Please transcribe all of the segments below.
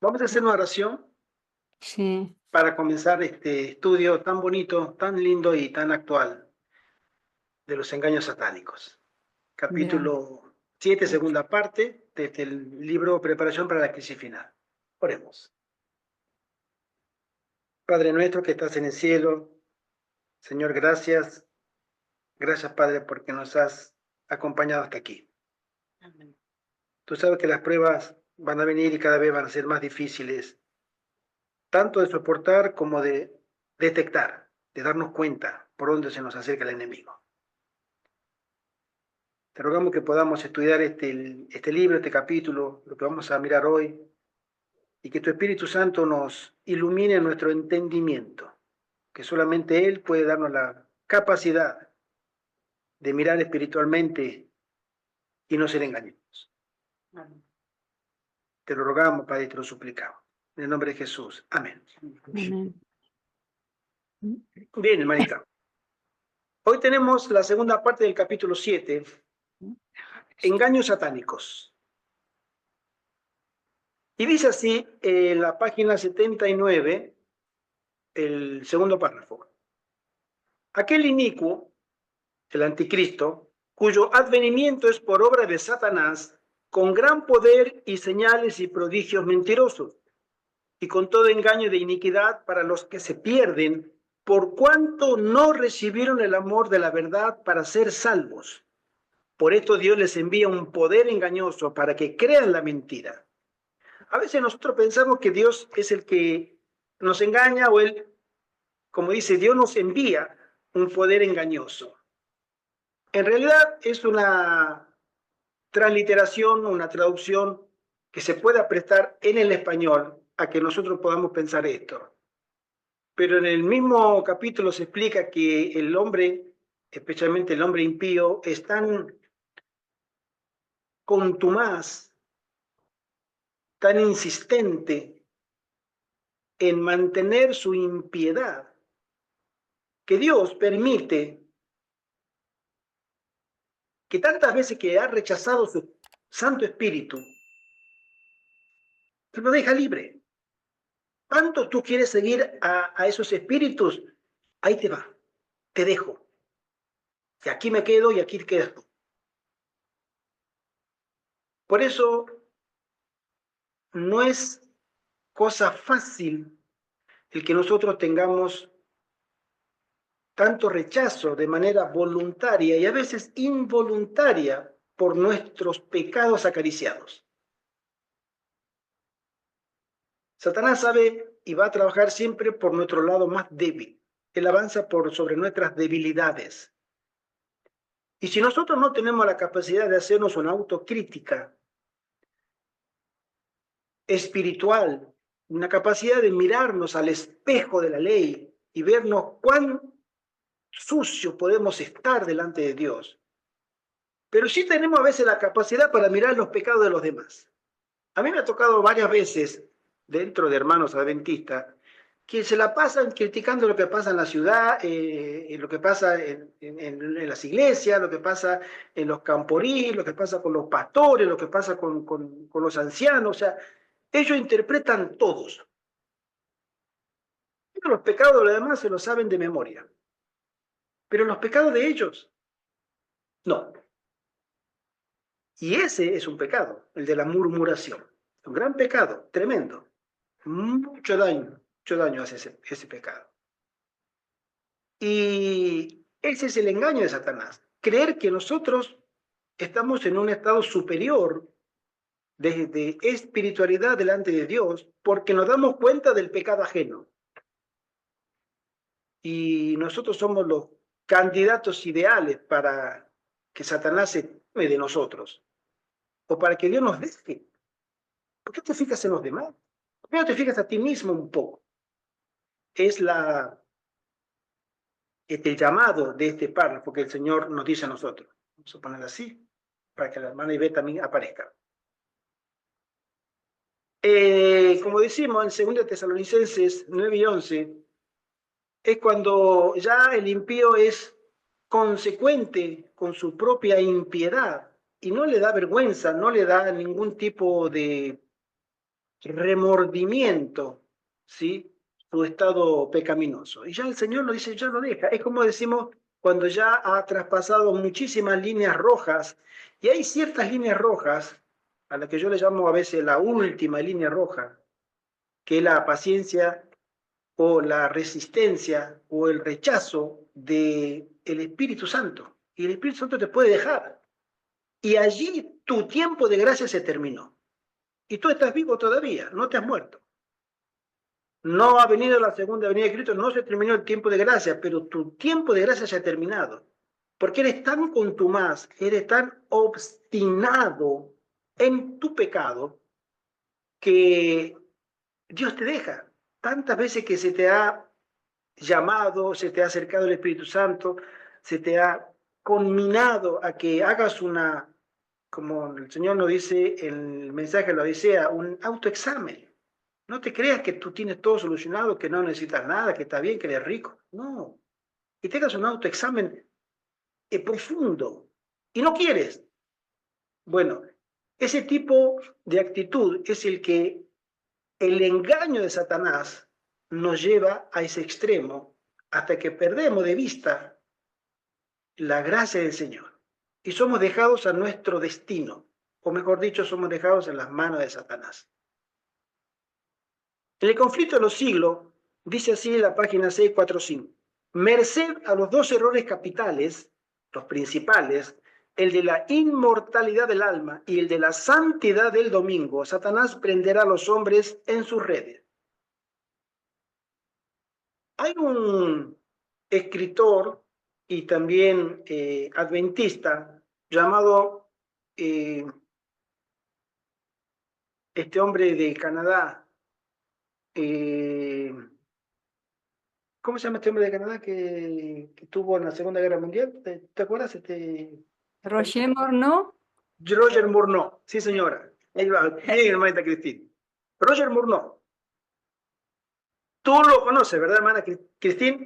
Vamos a hacer una oración Sí, para comenzar este estudio tan bonito, tan lindo y tan actual de los engaños satánicos. ya. Capítulo 7, segunda parte, desde el libro Preparación para la crisis final. Oremos. Padre nuestro que estás en el cielo, Señor, gracias. Gracias, Padre, porque nos has acompañado hasta aquí. Amén. Tú sabes que las pruebas van a venir y cada vez van a ser más difíciles, tanto de soportar como de detectar, de darnos cuenta por dónde se nos acerca el enemigo. Te rogamos que podamos estudiar este libro, este capítulo, lo que vamos a mirar hoy, y que tu Espíritu Santo nos ilumine nuestro entendimiento, que solamente Él puede darnos la capacidad de mirar espiritualmente y no ser engañados. Amén. Te lo rogamos, Padre, y te lo suplicamos. En el nombre de Jesús. Amén. Amén. Bien, hermanita. Hoy tenemos la segunda parte del capítulo 7, engaños satánicos. Y dice así en la página 79, el segundo párrafo. Aquel inicuo, el anticristo, cuyo advenimiento es por obra de Satanás, con gran poder y señales y prodigios mentirosos, y con todo engaño de iniquidad para los que se pierden, por cuanto no recibieron el amor de la verdad para ser salvos. Por esto Dios les envía un poder engañoso para que crean la mentira. A veces nosotros pensamos que Dios es el que nos engaña o Él, como dice, Dios nos envía un poder engañoso. En realidad es una transliteración, una traducción que se pueda prestar en el español a que nosotros podamos pensar esto. Pero en el mismo capítulo se explica que el hombre, especialmente el hombre impío, es tan contumaz, tan insistente en mantener su impiedad, que Dios permite que tantas veces que ha rechazado su Santo Espíritu, que lo deja libre. ¿Cuánto tú quieres seguir a esos espíritus? Ahí te va, te dejo. Y aquí me quedo y aquí te quedas tú. Por eso no es cosa fácil el que nosotros tengamos tanto rechazo de manera voluntaria y a veces involuntaria por nuestros pecados acariciados. Satanás sabe y va a trabajar siempre por nuestro lado más débil. Él avanza por sobre nuestras debilidades. Y si nosotros no tenemos la capacidad de hacernos una autocrítica espiritual, una capacidad de mirarnos al espejo de la ley y vernos cuán sucio podemos estar delante de Dios, pero sí tenemos a veces la capacidad para mirar los pecados de los demás. A mí me ha tocado varias veces, dentro de hermanos adventistas, que se la pasan criticando lo que pasa en la ciudad, lo que pasa en las iglesias, lo que pasa en los camporí, lo que pasa con los pastores, lo que pasa con los ancianos. O sea, ellos interpretan todos. Los pecados de los demás se los saben de memoria, pero los pecados de ellos, no. Y ese es un pecado, el de la murmuración. Un gran pecado, tremendo. Mucho daño hace ese pecado. Y ese es el engaño de Satanás. Creer que nosotros estamos en un estado superior de espiritualidad delante de Dios porque nos damos cuenta del pecado ajeno. Y nosotros somos los candidatos ideales para que Satanás se tome de nosotros o para que Dios nos deje. ¿Por qué te fijas en los demás? ¿Por qué no te fijas a ti mismo un poco? Es el llamado de este párrafo que el Señor nos dice a nosotros. Vamos a ponerlo así, para que la hermana Ivette también aparezca. Como decimos en 2 Tesalonicenses 9 y 11, es cuando ya el impío es consecuente con su propia impiedad y no le da vergüenza, no le da ningún tipo remordimiento, ¿sí? Su estado pecaminoso. Y ya el Señor lo dice, ya lo deja. Es como decimos cuando ya ha traspasado muchísimas líneas rojas, y hay ciertas líneas rojas, a las que yo le llamo a veces la última línea roja, que es la paciencia o la resistencia o el rechazo del Espíritu Santo. Y el Espíritu Santo te puede dejar. Y allí tu tiempo de gracia se terminó. Y tú estás vivo todavía, no te has muerto. No ha venido la segunda venida de Cristo, no se terminó el tiempo de gracia, pero tu tiempo de gracia se ha terminado. Porque eres tan contumaz, eres tan obstinado en tu pecado, que Dios te deja. Tantas veces que se te ha llamado, se te ha acercado el Espíritu Santo, se te ha conminado a que hagas una, como el Señor nos dice en el mensaje de la Odisea, un autoexamen. No te creas que tú tienes todo solucionado, que no necesitas nada, que está bien, que eres rico. No. Y tengas un autoexamen profundo. Y no quieres. Bueno, ese tipo de actitud es el que el engaño de Satanás nos lleva a ese extremo hasta que perdemos de vista la gracia del Señor y somos dejados a nuestro destino, o mejor dicho, somos dejados en las manos de Satanás. En el conflicto de los siglos, dice así en la página 645, merced a los dos errores capitales, los principales, el de la inmortalidad del alma y el de la santidad del domingo, Satanás prenderá a los hombres en sus redes. Hay un escritor y también adventista llamado este hombre de Canadá, eh, ¿cómo se llama este hombre de Canadá que tuvo en la Segunda Guerra Mundial? ¿Te acuerdas? Roger Morneau. Roger Murnau, sí señora. Ahí va, bien, hermanita Cristina. Roger Murnau. Tú lo conoces, ¿verdad, hermana Cristina?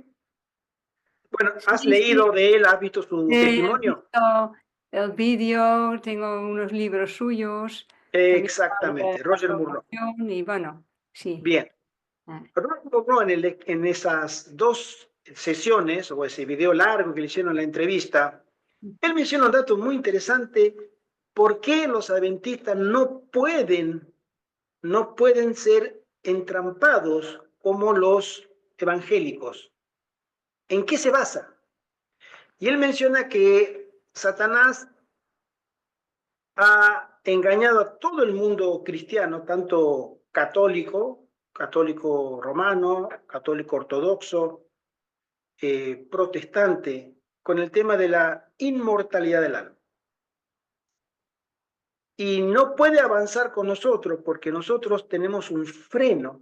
Bueno, ¿has Sí, leído sí. de él? ¿Has visto su He testimonio? visto el vídeo, tengo unos libros suyos, también habla de Exactamente, la Roger Murnau. salvación y bueno, sí. Bien. Ah, Roger Murnau en esas dos sesiones, o ese video largo que le hicieron en la entrevista, él menciona un dato muy interesante: por qué los adventistas no pueden ser entrampados como los evangélicos. ¿En qué se basa? Y él menciona que Satanás ha engañado a todo el mundo cristiano, tanto católico, católico romano, católico ortodoxo, protestante, con el tema de la inmortalidad del alma. Y no puede avanzar con nosotros porque nosotros tenemos un freno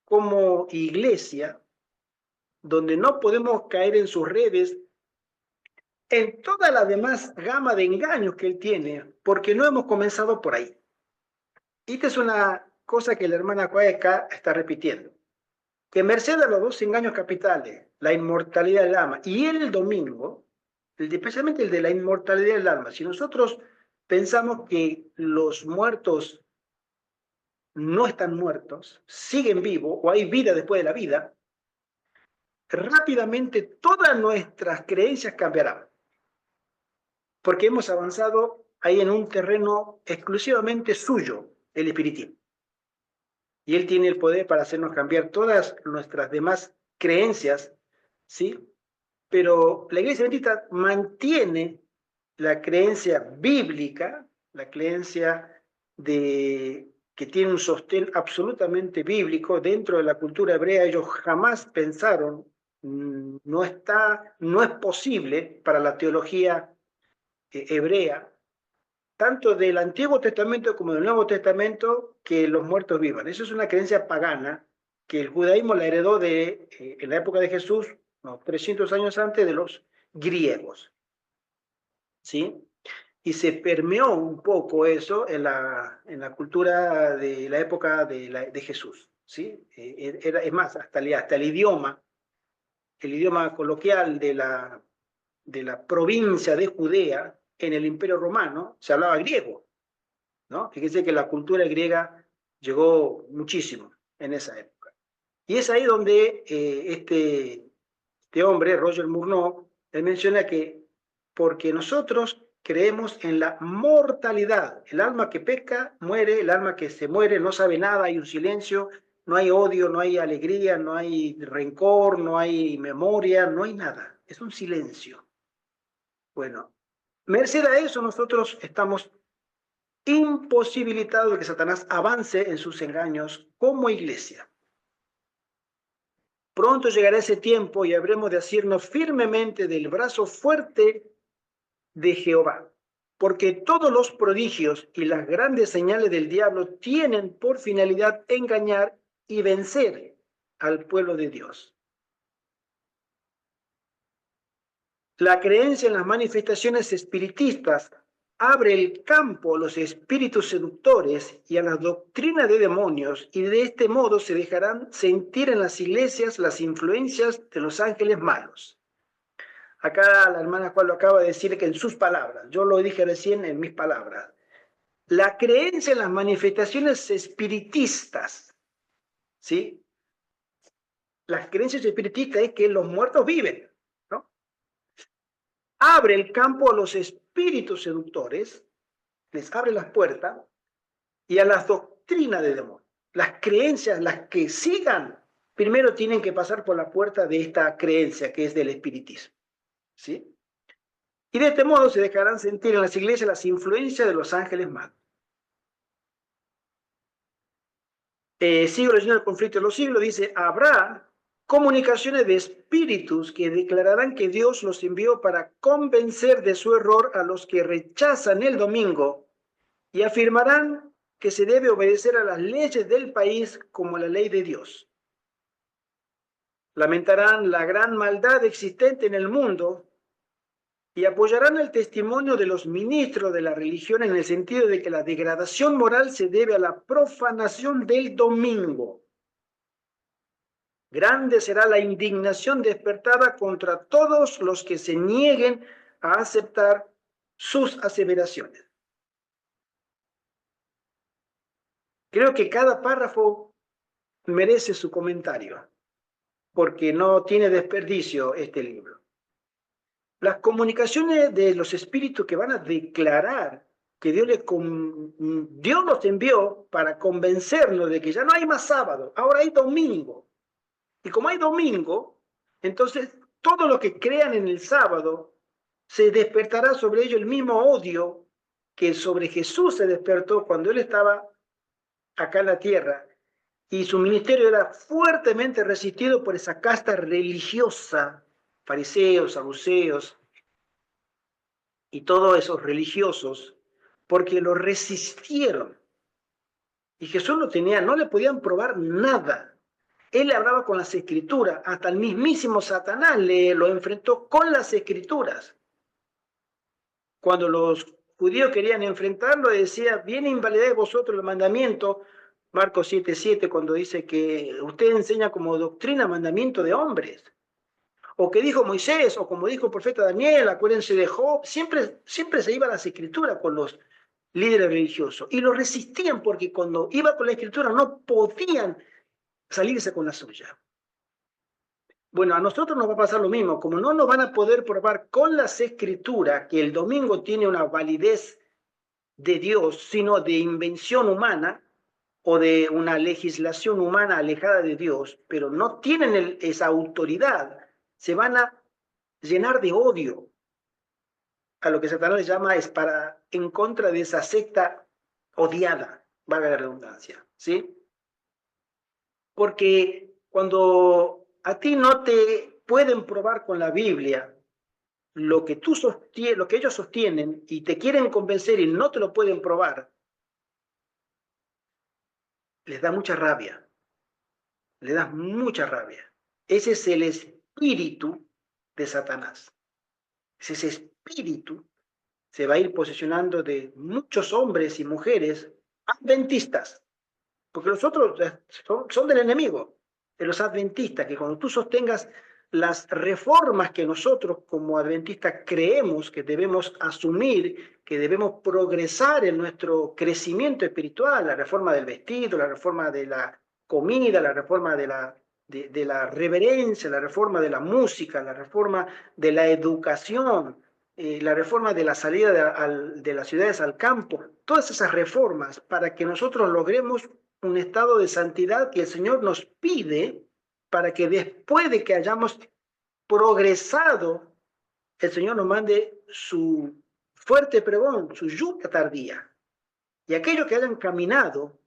como iglesia donde no podemos caer en sus redes en toda la demás gama de engaños que él tiene, porque no hemos comenzado por ahí. Y esta es una cosa que la hermana Cueca está repitiendo, que merced a los dos engaños capitales, la inmortalidad del alma y el domingo, especialmente el de la inmortalidad del alma, si nosotros pensamos que los muertos no están muertos, siguen vivos o hay vida después de la vida, rápidamente todas nuestras creencias cambiarán, porque hemos avanzado ahí en un terreno exclusivamente suyo, el espiritismo. Y él tiene el poder para hacernos cambiar todas nuestras demás creencias, ¿sí? Pero la Iglesia Adventista mantiene la creencia bíblica, la creencia de que tiene un sostén absolutamente bíblico dentro de la cultura hebrea. Ellos jamás pensaron, no es posible para la teología hebrea, tanto del Antiguo Testamento como del Nuevo Testamento, que los muertos vivan. Eso es una creencia pagana que el judaísmo la heredó en la época de Jesús, no, 300 años antes, de los griegos, ¿sí? Y se permeó un poco eso en la cultura de la época de Jesús, ¿sí? Es más, hasta el idioma coloquial de la provincia de Judea en el Imperio Romano se hablaba griego, ¿no? Fíjense que la cultura griega llegó muchísimo en esa época. Y es ahí donde este hombre, Roger Murnau, él menciona que porque nosotros creemos en la mortalidad, el alma que peca muere, el alma que se muere no sabe nada, hay un silencio, no hay odio, no hay alegría, no hay rencor, no hay memoria, no hay nada, es un silencio. Bueno, merced a eso nosotros estamos imposibilitados de que Satanás avance en sus engaños como iglesia. Pronto llegará ese tiempo y habremos de asirnos firmemente del brazo fuerte de Jehová, porque todos los prodigios y las grandes señales del diablo tienen por finalidad engañar y vencer al pueblo de Dios. La creencia en las manifestaciones espiritistas abre el campo a los espíritus seductores y a las doctrinas de demonios, y de este modo se dejarán sentir en las iglesias las influencias de los ángeles malos. Acá la hermana Juan lo acaba de decir que en sus palabras, yo lo dije recién en mis palabras. La creencia en las manifestaciones espiritistas, ¿sí? Las creencias espiritistas es que los muertos viven, ¿no? Abre el campo a los espíritus seductores, les abre las puertas, y a las doctrinas de demonios. Las creencias, las que sigan, primero tienen que pasar por la puerta de esta creencia que es del espiritismo, ¿sí? Y de este modo se dejarán sentir en las iglesias las influencias de los ángeles malos. Sigo leyendo el conflicto de los siglos, dice, habrá comunicaciones de espíritus que declararán que Dios los envió para convencer de su error a los que rechazan el domingo y afirmarán que se debe obedecer a las leyes del país como la ley de Dios. Lamentarán la gran maldad existente en el mundo y apoyarán el testimonio de los ministros de la religión en el sentido de que la degradación moral se debe a la profanación del domingo. Grande será la indignación despertada contra todos los que se nieguen a aceptar sus aseveraciones. Creo que cada párrafo merece su comentario, porque no tiene desperdicio este libro. Las comunicaciones de los espíritus que van a declarar que Dios los envió para convencernos de que ya no hay más sábado, ahora hay domingo. Y como hay domingo, entonces todos los que crean en el sábado se despertará sobre ellos el mismo odio que sobre Jesús se despertó cuando él estaba acá en la tierra y su ministerio era fuertemente resistido por esa casta religiosa, fariseos, saduceos y todos esos religiosos, porque lo resistieron. Y Jesús no le podían probar nada. Él le hablaba con las escrituras, hasta el mismísimo Satanás lo enfrentó con las escrituras. Cuando los judíos querían enfrentarlo, decía, viene invalidáis vosotros el mandamiento, Marcos 7:7, cuando dice que usted enseña como doctrina mandamiento de hombres. O que dijo Moisés, o como dijo el profeta Daniel, acuérdense de Job, siempre se iba a las escrituras con los líderes religiosos. Y lo resistían porque cuando iba con la escritura no podían salirse con la suya. Bueno, a nosotros nos va a pasar lo mismo. Como no nos van a poder probar con las escrituras que el domingo tiene una validez de Dios, sino de invención humana o de una legislación humana alejada de Dios, pero no tienen esa autoridad, se van a llenar de odio a lo que Satanás le llama en contra de esa secta odiada, valga la redundancia, ¿sí? Porque cuando a ti no te pueden probar con la Biblia lo que ellos sostienen y te quieren convencer y no te lo pueden probar, les da mucha rabia. Le da mucha rabia. Ese es el espíritu de Satanás. Ese espíritu se va a ir posesionando de muchos hombres y mujeres adventistas, porque los otros son del enemigo, de los adventistas, que cuando tú sostengas las reformas que nosotros como adventistas creemos que debemos asumir, que debemos progresar en nuestro crecimiento espiritual, la reforma del vestido, la reforma de la comida, la reforma de la reverencia, la reforma de la música, la reforma de la educación, la reforma de la salida de las ciudades al campo, todas esas reformas para que nosotros logremos un estado de santidad que el Señor nos pide para que después de que hayamos progresado, el Señor nos mande su fuerte pregón, su lluvia tardía. Y aquellos que hayan caminado,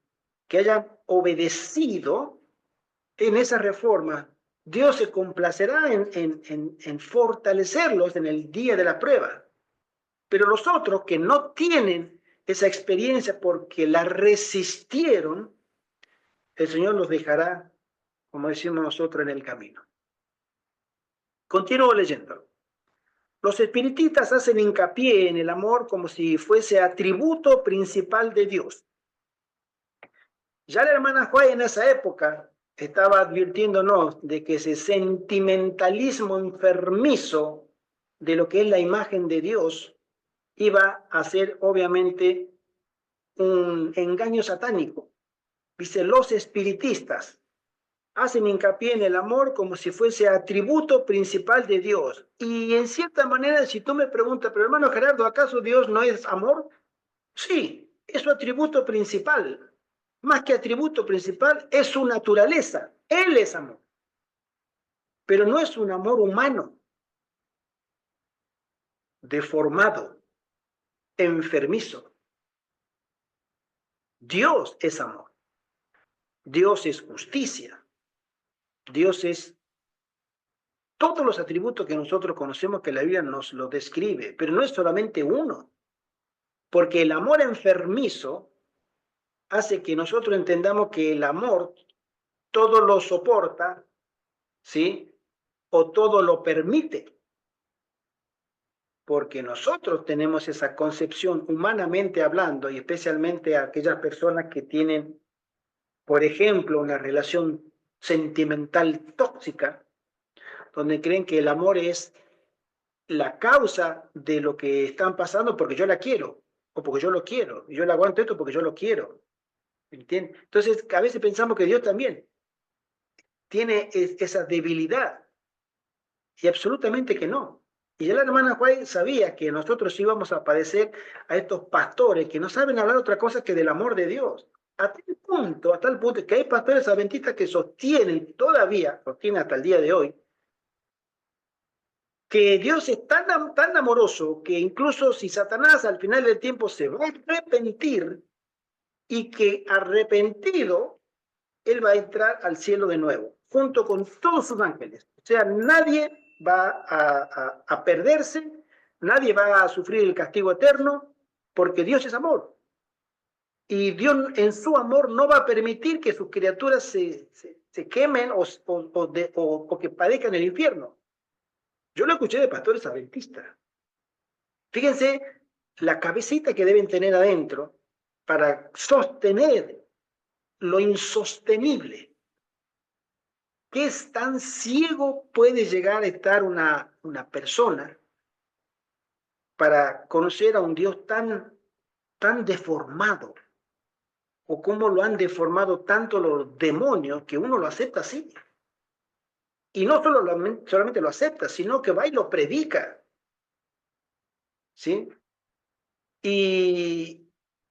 que hayan obedecido en esa reforma, Dios se complacerá en fortalecerlos en el día de la prueba. Pero los otros que no tienen esa experiencia porque la resistieron, el Señor los dejará, como decimos nosotros, en el camino. Continúo leyendo. Los espiritistas hacen hincapié en el amor como si fuese atributo principal de Dios. Ya la hermana White en esa época estaba advirtiéndonos de que ese sentimentalismo enfermizo de lo que es la imagen de Dios iba a ser obviamente un engaño satánico. Dice, los espiritistas hacen hincapié en el amor como si fuese atributo principal de Dios. Y en cierta manera, si tú me preguntas, pero hermano Gerardo, ¿acaso Dios no es amor? Sí, es su atributo principal. Más que atributo principal, es su naturaleza. Él es amor. Pero no es un amor humano, deformado, enfermizo. Dios es amor. Dios es justicia. Dios es todos los atributos que nosotros conocemos que la Biblia nos lo describe, pero no es solamente uno, porque el amor enfermizo hace que nosotros entendamos que el amor todo lo soporta, ¿sí? O todo lo permite, porque nosotros tenemos esa concepción humanamente hablando, y especialmente a aquellas personas que tienen, por ejemplo, una relación sentimental tóxica, donde creen que el amor es la causa de lo que están pasando porque yo la quiero, o porque yo lo quiero, y yo le aguanto esto porque yo lo quiero, ¿entiendes? Entonces, a veces pensamos que Dios también tiene esa debilidad, y absolutamente que no. Y ya la hermana White sabía que nosotros íbamos a padecer a estos pastores que no saben hablar otra cosa que del amor de Dios. A tal punto que hay pastores adventistas que sostienen, todavía sostienen hasta el día de hoy, que Dios es tan amoroso que incluso si Satanás al final del tiempo se va a arrepentir y que arrepentido, él va a entrar al cielo de nuevo, junto con todos sus ángeles. O sea, nadie va a perderse, nadie va a sufrir el castigo eterno, porque Dios es amor. Y Dios en su amor no va a permitir que sus criaturas se quemen o que padezcan el infierno. Yo lo escuché de pastores adventistas. Fíjense la cabecita que deben tener adentro para sostener lo insostenible. ¿Qué es tan ciego puede llegar a estar una persona para conocer a un Dios tan deformado? ¿O cómo lo han deformado tanto los demonios que uno lo acepta así? Y no solamente lo acepta, sino que va y lo predica. ¿Sí? Y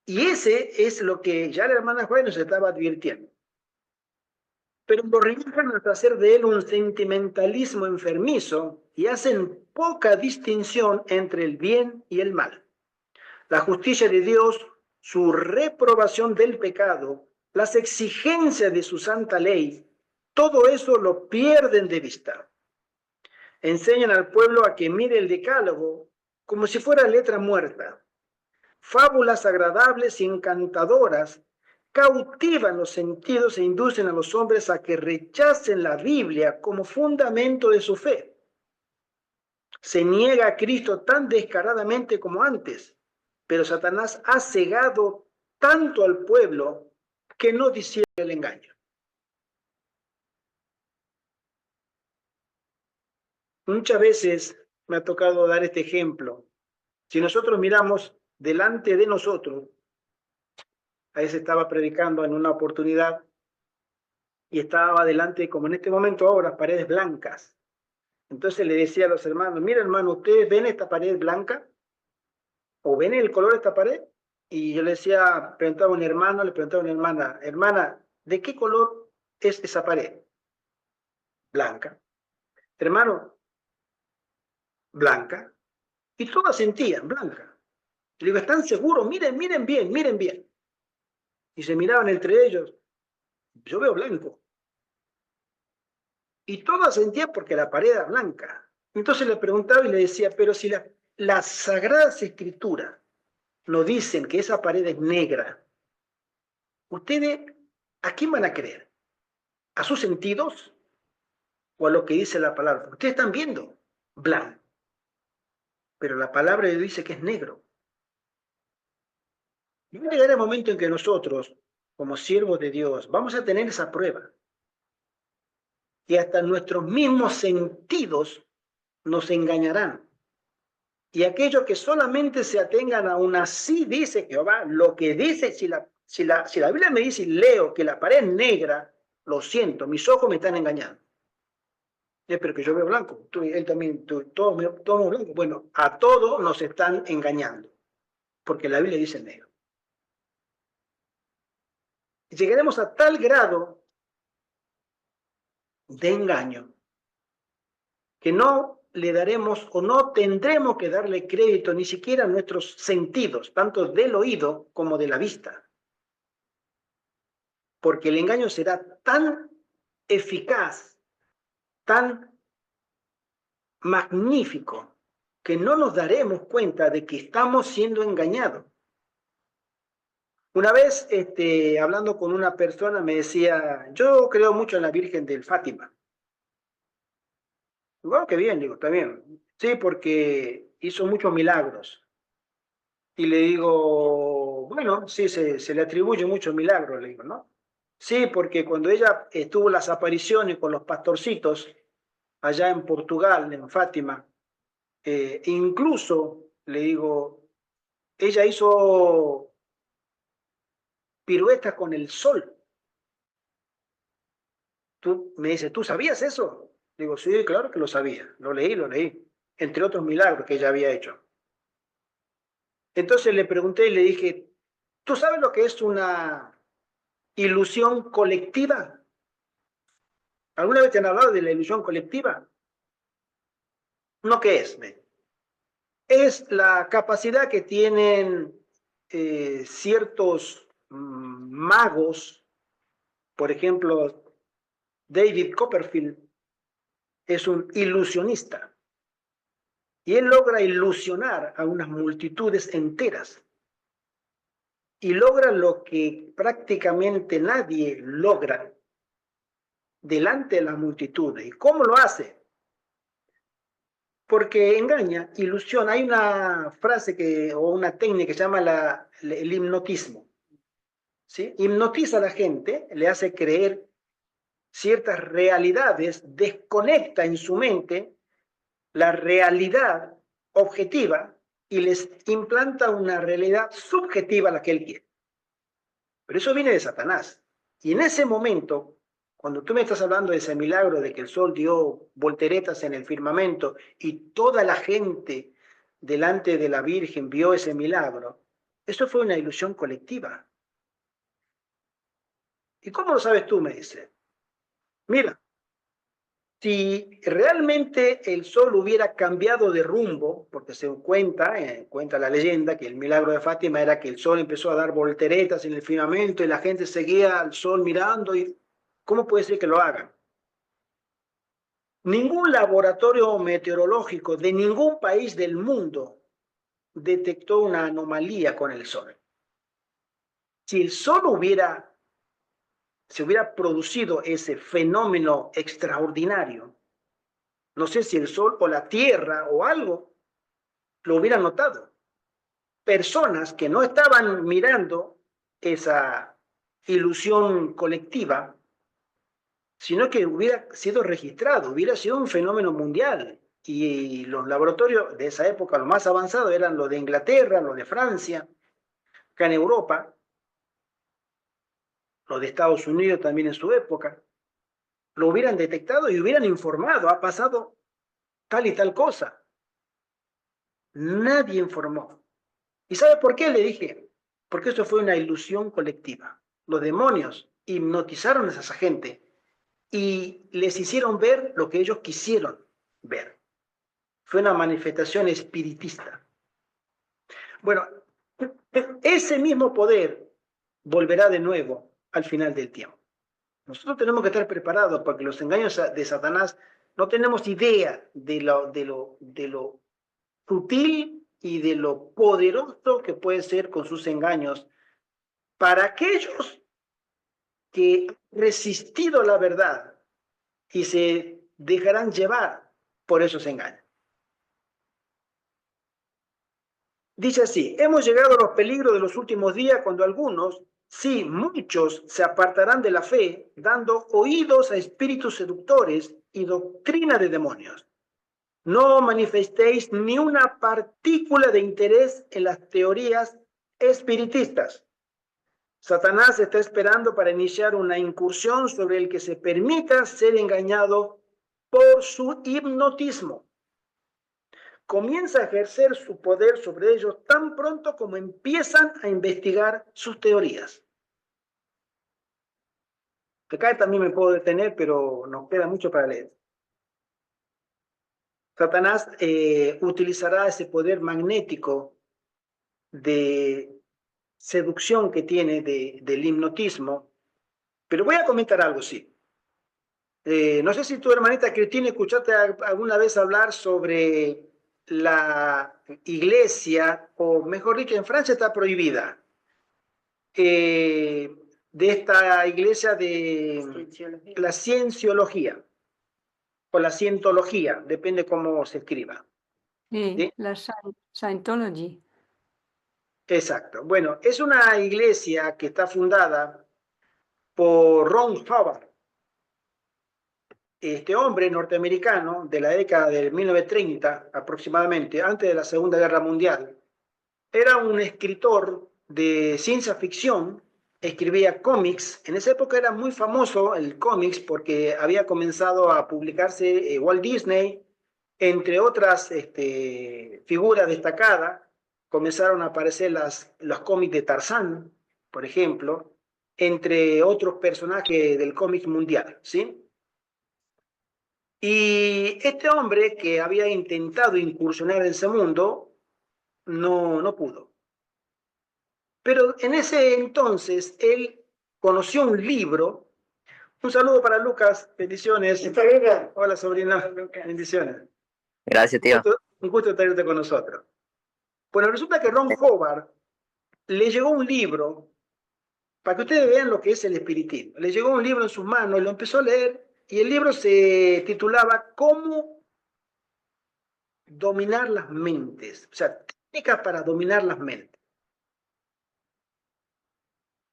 ese es lo que ya la hermana Juan nos estaba advirtiendo. Pero lo rebajan hasta hacer de él un sentimentalismo enfermizo y hacen poca distinción entre el bien y el mal. La justicia de Dios, su reprobación del pecado, las exigencias de su santa ley, todo eso lo pierden de vista. Enseñan al pueblo a que mire el decálogo como si fuera letra muerta. Fábulas agradables y encantadoras cautivan los sentidos e inducen a los hombres a que rechacen la Biblia como fundamento de su fe. Se niega a Cristo tan descaradamente como antes, pero Satanás ha cegado tanto al pueblo que no discierne el engaño. Muchas veces me ha tocado dar este ejemplo. Si nosotros miramos delante de nosotros, a veces estaba predicando en una oportunidad y estaba delante, como en este momento ahora, paredes blancas. Entonces le decía a los hermanos, mira hermano, ¿ustedes ven esta pared blanca? ¿O ven el color de esta pared? Y yo le decía, preguntaba a un hermano, le preguntaba a una hermana, hermana, ¿de qué color es esa pared? Blanca. Hermano, blanca. Y todas sentían blanca. Le digo, ¿están seguros? Miren, miren bien, miren bien. Y se miraban entre ellos. Yo veo blanco. Y todas sentían porque la pared era blanca. Entonces le preguntaba y le decía, pero si las Sagradas Escrituras nos dicen que esa pared es negra, ¿ustedes a quién van a creer? ¿A sus sentidos o a lo que dice la palabra? Ustedes están viendo blanco, pero la palabra de Dios dice que es negro. Y va a llegar el momento en que nosotros, como siervos de Dios, vamos a tener esa prueba. Y hasta nuestros mismos sentidos nos engañarán. Y aquellos que solamente se atengan a una así dice Jehová, lo que dice, si la Biblia me dice y leo que la pared es negra, lo siento, mis ojos me están engañando. Pero que yo veo blanco, él también, todos blancos. Bueno, a todos nos están engañando, porque la Biblia dice negro. Llegaremos a tal grado de engaño que no le daremos o no tendremos que darle crédito ni siquiera a nuestros sentidos, tanto del oído como de la vista. Porque el engaño será tan eficaz, tan magnífico, que no nos daremos cuenta de que estamos siendo engañados. Una vez, hablando con una persona, me decía, yo creo mucho en la Virgen del Fátima. Bueno, qué bien, digo, está bien. Sí, porque hizo muchos milagros. Y le digo, bueno, sí, se le atribuye muchos milagros, le digo, ¿no? Sí, porque cuando ella estuvo las apariciones con los pastorcitos allá en Portugal, en Fátima, incluso, le digo, ella hizo piruetas con el sol. Me dice, ¿tú sabías eso? Digo, sí, claro que lo sabía, lo leí, entre otros milagros que ella había hecho. Entonces le pregunté y le dije, ¿tú sabes lo que es una ilusión colectiva? ¿Alguna vez te han hablado de la ilusión colectiva? ¿No qué es? Es la capacidad que tienen ciertos magos, por ejemplo, David Copperfield es un ilusionista y él logra ilusionar a unas multitudes enteras y logra lo que prácticamente nadie logra delante de la multitud. ¿Y cómo lo hace? Porque engaña, ilusiona. Hay una frase o una técnica que se llama el hipnotismo. ¿Sí? Hipnotiza a la gente, le hace creer ciertas realidades, desconecta en su mente la realidad objetiva y les implanta una realidad subjetiva a la que él quiere. Pero eso viene de Satanás. Y en ese momento, cuando tú me estás hablando de ese milagro de que el sol dio volteretas en el firmamento y toda la gente delante de la Virgen vio ese milagro, eso fue una ilusión colectiva. ¿Y cómo lo sabes tú? Me dice. Mira, si realmente el sol hubiera cambiado de rumbo, porque se cuenta la leyenda que el milagro de Fátima era que el sol empezó a dar volteretas en el firmamento y la gente seguía al sol mirando, y ¿cómo puede ser que lo hagan? Ningún laboratorio meteorológico de ningún país del mundo detectó una anomalía con el sol. Si el sol se hubiera producido ese fenómeno extraordinario, no sé si el sol o la tierra o algo lo hubieran notado. Personas que no estaban mirando esa ilusión colectiva, sino que hubiera sido registrado, hubiera sido un fenómeno mundial. y los laboratorios de esa época, los más avanzados, eran los de Inglaterra, los de Francia, acá en Europa, los de Estados Unidos también en su época, lo hubieran detectado y hubieran informado, ha pasado tal y tal cosa. Nadie informó. ¿Y sabe por qué? Le dije, porque esto fue una ilusión colectiva. Los demonios hipnotizaron a esa gente y les hicieron ver lo que ellos quisieron ver. Fue una manifestación espiritista. Bueno, ese mismo poder volverá de nuevo al final del tiempo. Nosotros tenemos que estar preparados porque los engaños de Satanás no tenemos idea de lo sutil y de lo poderoso que puede ser con sus engaños para aquellos que han resistido la verdad y se dejarán llevar por esos engaños. Dice así, hemos llegado a los peligros de los últimos días cuando algunos, sí, muchos, se apartarán de la fe, dando oídos a espíritus seductores y doctrina de demonios. No manifestéis ni una partícula de interés en las teorías espiritistas. Satanás está esperando para iniciar una incursión sobre el que se permita ser engañado por su hipnotismo. Comienza a ejercer su poder sobre ellos tan pronto como empiezan a investigar sus teorías. Acá también me puedo detener, pero nos queda mucho para leer. Satanás utilizará ese poder magnético de seducción que tiene del hipnotismo, pero voy a comentar algo, sí. No sé si tu hermanita Cristina escuchaste alguna vez hablar sobre la iglesia, o mejor dicho, en Francia está prohibida, de esta iglesia de la cienciología, o la cientología, depende cómo se escriba. Sí, ¿Sí? la Scientology. Exacto. Bueno, es una iglesia que está fundada por Ron Hubbard, este hombre norteamericano de la década de 1930 aproximadamente, antes de la Segunda Guerra Mundial. Era un escritor de ciencia ficción, escribía cómics. En esa época era muy famoso el cómics porque había comenzado a publicarse Walt Disney, entre otras figuras destacadas. Comenzaron a aparecer los cómics de Tarzán, por ejemplo, entre otros personajes del cómic mundial, ¿sí? Y este hombre que había intentado incursionar en ese mundo, no pudo. Pero en ese entonces él conoció un libro. Un saludo para Lucas, bendiciones. Hola, sobrina, bendiciones. Gracias, tío. Un gusto tenerte con nosotros. Bueno, resulta que Ron Hubbard le llegó un libro, para que ustedes vean lo que es el espiritismo. Le llegó un libro en sus manos y lo empezó a leer, y el libro se titulaba ¿Cómo dominar las mentes? O sea, técnicas para dominar las mentes.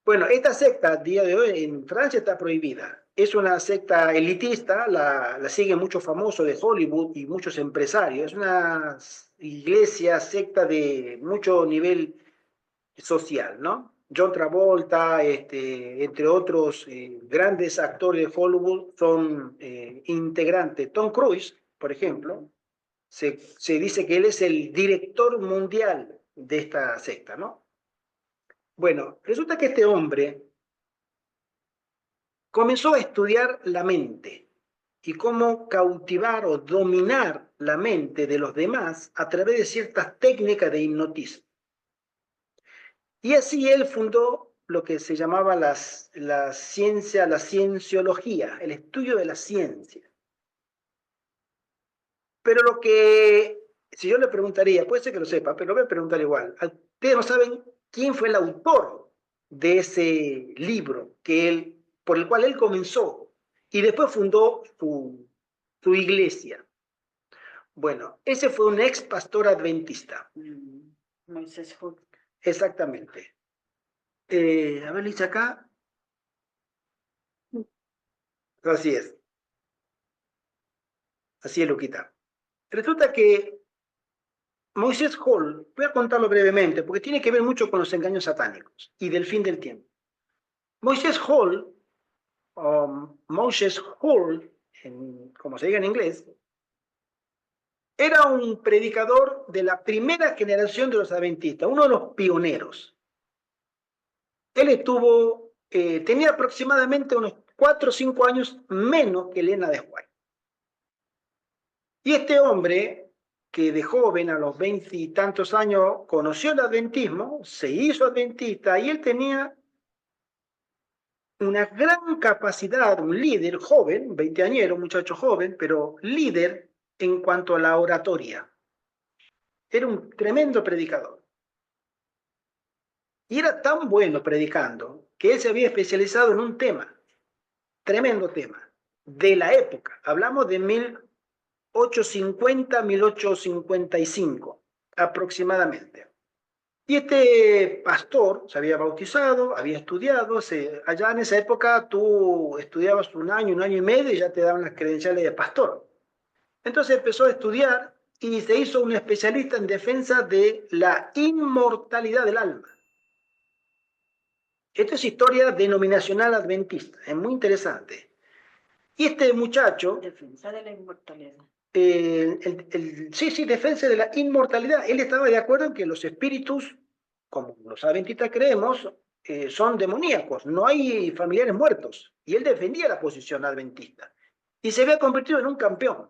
Bueno, esta secta a día de hoy en Francia está prohibida. Es una secta elitista, la siguen muchos famosos de Hollywood y muchos empresarios. Es una iglesia, secta de mucho nivel social, ¿no? John Travolta, entre otros grandes actores de Hollywood son integrantes. Tom Cruise, por ejemplo, se dice que él es el director mundial de esta secta, ¿no? Bueno, resulta que este hombre comenzó a estudiar la mente y cómo cautivar o dominar la mente de los demás a través de ciertas técnicas de hipnotismo. Y así él fundó lo que se llamaba la ciencia, la cienciología, el estudio de la ciencia. Pero lo que, si yo le preguntaría, puede ser que lo sepa, pero lo voy a preguntar igual. Ustedes no saben quién fue el autor de ese libro por el cual él comenzó y después fundó su iglesia. Bueno, ese fue un ex pastor adventista. Moisés Hood. Exactamente. A ver, dice acá. Así es. Así es, Luquita. Resulta que Moisés Hall, voy a contarlo brevemente, porque tiene que ver mucho con los engaños satánicos y del fin del tiempo. Moisés Hall, o Moses Hall, como se diga en inglés, era un predicador de la primera generación de los adventistas, uno de los pioneros. Él tenía aproximadamente unos 4 o 5 años menos que Elena de White. Y este hombre, que de joven, a los 20 y tantos años, conoció el adventismo, se hizo adventista, y él tenía una gran capacidad, un líder joven, 20añero, muchacho joven, pero líder en cuanto a la oratoria. Era un tremendo predicador. Y era tan bueno predicando que él se había especializado en un tema, tremendo tema, de la época. Hablamos de 1850, 1855 aproximadamente. Y este pastor se había bautizado, había estudiado, allá en esa época tú estudiabas un año y medio y ya te daban las credenciales de pastor. Entonces empezó a estudiar y se hizo un especialista en defensa de la inmortalidad del alma. Esta es historia denominacional adventista, es muy interesante. Y este muchacho... Defensa de la inmortalidad. Sí, defensa de la inmortalidad. Él estaba de acuerdo en que los espíritus, como los adventistas creemos, son demoníacos, no hay familiares muertos. Y él defendía la posición adventista. Y se había convertido en un campeón.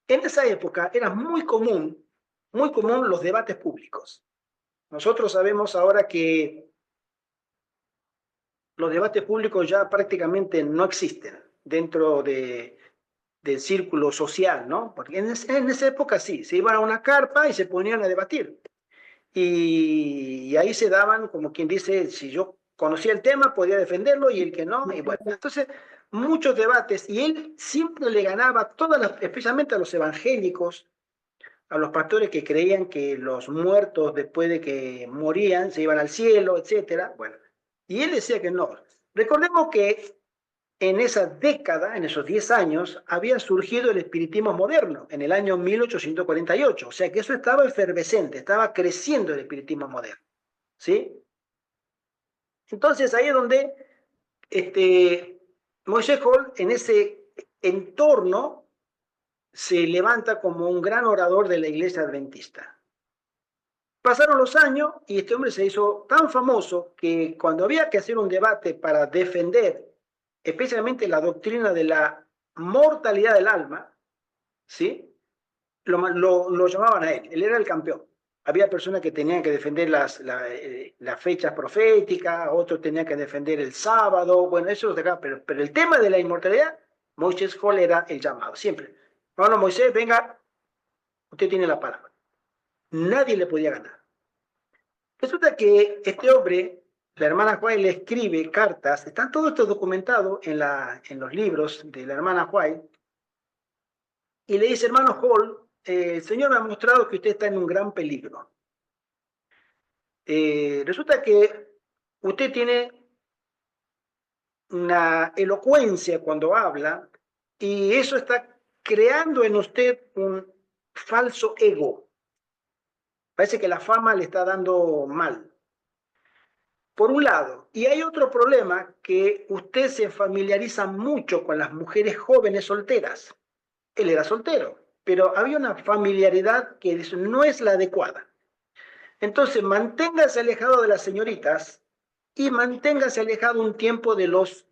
En esa época era muy común los debates públicos. Nosotros sabemos ahora que los debates públicos ya prácticamente no existen dentro del círculo social, ¿no? Porque en esa época sí, se iban a una carpa y se ponían a debatir. Y ahí se daban, como quien dice, si yo conocía el tema, podía defenderlo, y el que no, y bueno. Entonces, muchos debates, y él siempre le ganaba, especialmente a los evangélicos, a los pastores que creían que los muertos, después de que morían, se iban al cielo, etcétera. Bueno, y él decía que no. Recordemos que en esa década, en esos 10 años, había surgido el espiritismo moderno, en el año 1848. O sea que eso estaba efervescente, estaba creciendo el espiritismo moderno. ¿Sí? Entonces ahí es donde Moisés Hall, en ese entorno, se levanta como un gran orador de la iglesia adventista. Pasaron los años y este hombre se hizo tan famoso que cuando había que hacer un debate para defender especialmente la doctrina de la mortalidad del alma, ¿sí? Lo llamaban a él era el campeón. Había personas que tenían que defender las fechas proféticas, otros tenían que defender el sábado, bueno, eso de acá, pero el tema de la inmortalidad, Moisés Hall era el llamado, siempre. Bueno, Moisés, venga, usted tiene la palabra. Nadie le podía ganar. Resulta que este hombre, la hermana White, le escribe cartas, está todo esto documentado en los libros de la hermana White, y le dice: hermano Hall, el Señor me ha mostrado que usted está en un gran peligro. Resulta que usted tiene una elocuencia cuando habla, y eso está creando en usted un falso ego. Parece que la fama le está dando mal. Por un lado, y hay otro problema, que usted se familiariza mucho con las mujeres jóvenes solteras. Él era soltero, pero había una familiaridad que no es la adecuada. Entonces, manténgase alejado de las señoritas y manténgase alejado un tiempo de los